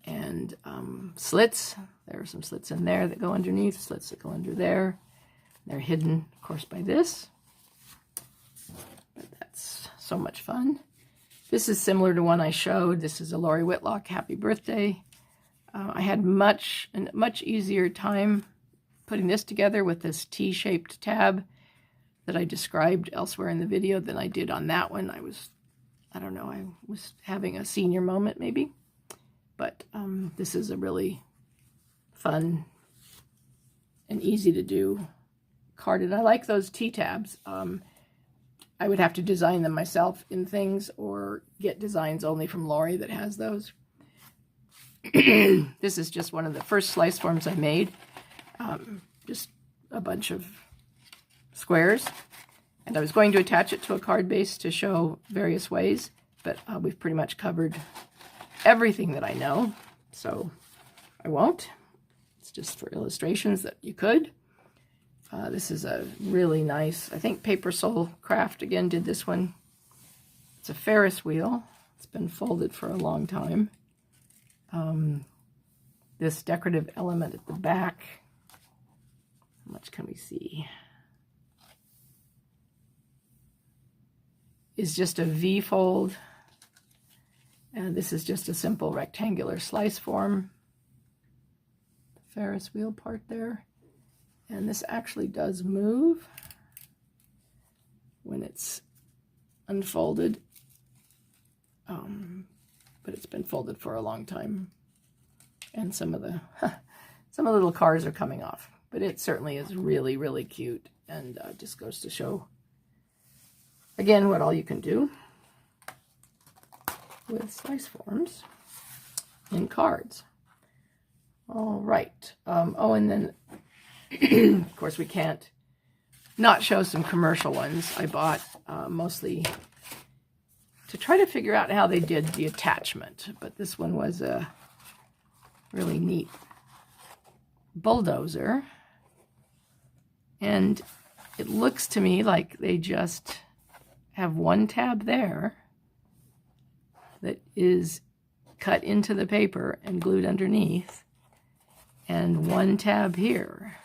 Speaker 1: and slits. There are some slits in there that go underneath, slits that go under there. They're hidden, of course, by this, but that's so much fun. This is similar to one I showed. This is a Lori Whitlock Happy Birthday. I had much easier time putting this together with this T-shaped tab that I described elsewhere in the video than I did on that one. I don't know, I was having a senior moment maybe. But this is a really fun and easy to do card. And I like those T-tabs. I would have to design them myself in things or get designs only from Lori that has those. This is just one of the first slice forms I made. Just a bunch of squares. And I was going to attach it to a card base to show various ways, but we've pretty much covered everything that I know, so I won't. It's just for illustrations that you could. This is a really nice, I think Paper Soul Craft again did this one. It's a Ferris wheel. It's been folded for a long time. This decorative element at the back, how much can we see, is just a V fold. And this is just a simple rectangular slice form. The Ferris wheel part there. And this actually does move when it's unfolded, but it's been folded for a long time, and some of the little cards are coming off, but it certainly is really, really cute, and just goes to show again what all you can do with Sliceforms in cards. All right. Oh, and then of course we can't not show some commercial ones I bought, mostly to try to figure out how they did the attachment. But this one was a really neat bulldozer. And it looks to me like they just have one tab there that is cut into the paper and glued underneath, and one tab here.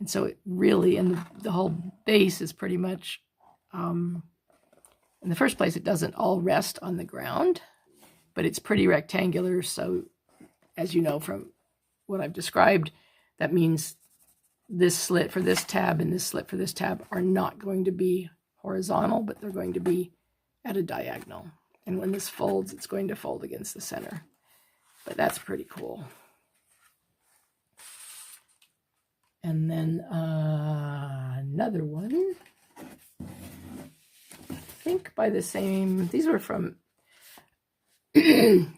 Speaker 1: And so it really, and the whole base is pretty much, in the first place, it doesn't all rest on the ground, but it's pretty rectangular. So as you know from what I've described, that means this slit for this tab and this slit for this tab are not going to be horizontal, but they're going to be at a diagonal. And when this folds, it's going to fold against the center. But that's pretty cool. And then another one, I think by the same, these were from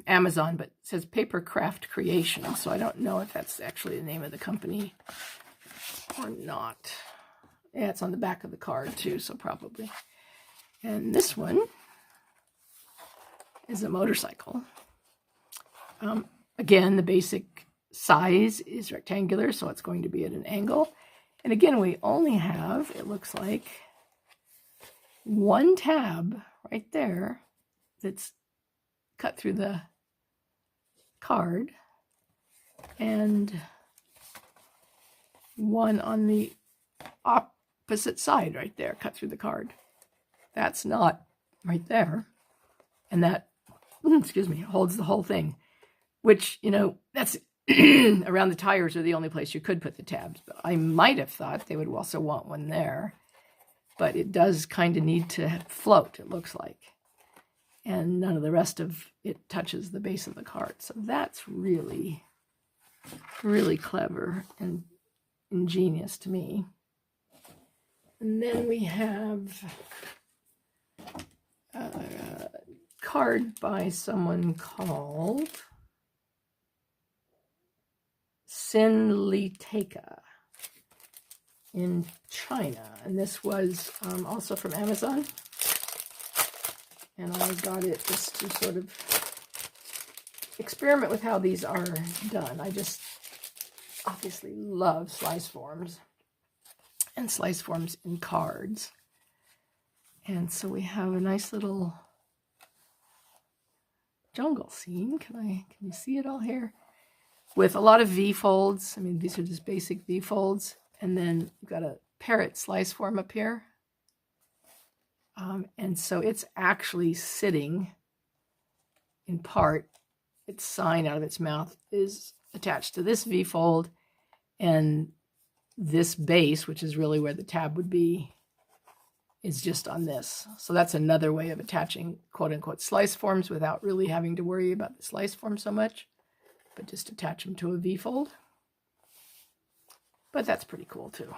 Speaker 1: Amazon, but it says Paper Craft Creation. So I don't know if that's actually the name of the company or not. Yeah, it's on the back of the card too, so probably. And this one is a motorcycle. Again, the basic size is rectangular, so it's going to be at an angle. And again, we only have, it looks like, one tab right there that's cut through the card, and one on the opposite side right there, cut through the card. That's not right there. And that, excuse me, holds the whole thing, which, you know, that's around the tires are the only place you could put the tabs. But I might have thought they would also want one there, but it does kind of need to float, it looks like. And none of the rest of it touches the base of the card. So that's really, really clever and ingenious to me. And then we have a card by someone called Sinliteka in China. And this was also from Amazon. And I got it just to sort of experiment with how these are done. I just obviously love Sliceforms and Sliceforms in cards. And so we have a nice little jungle scene. Can you see it all here? With a lot of V folds. I mean, these are just basic V folds. And then we've got a parrot Sliceform up here. And so it's actually sitting in part. Its sign out of its mouth is attached to this V fold, and this base, which is really where the tab would be, is just on this. So that's another way of attaching quote-unquote Sliceforms without really having to worry about the Sliceform so much, but just attach them to a V fold. But that's pretty cool too.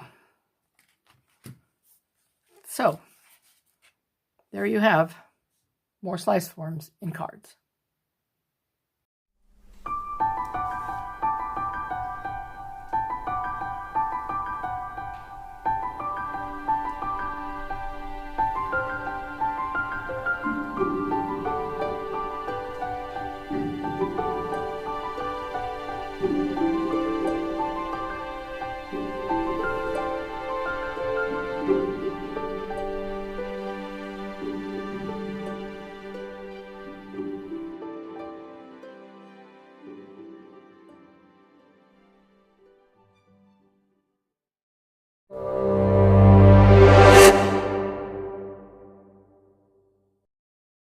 Speaker 1: So there you have more Sliceforms in cards.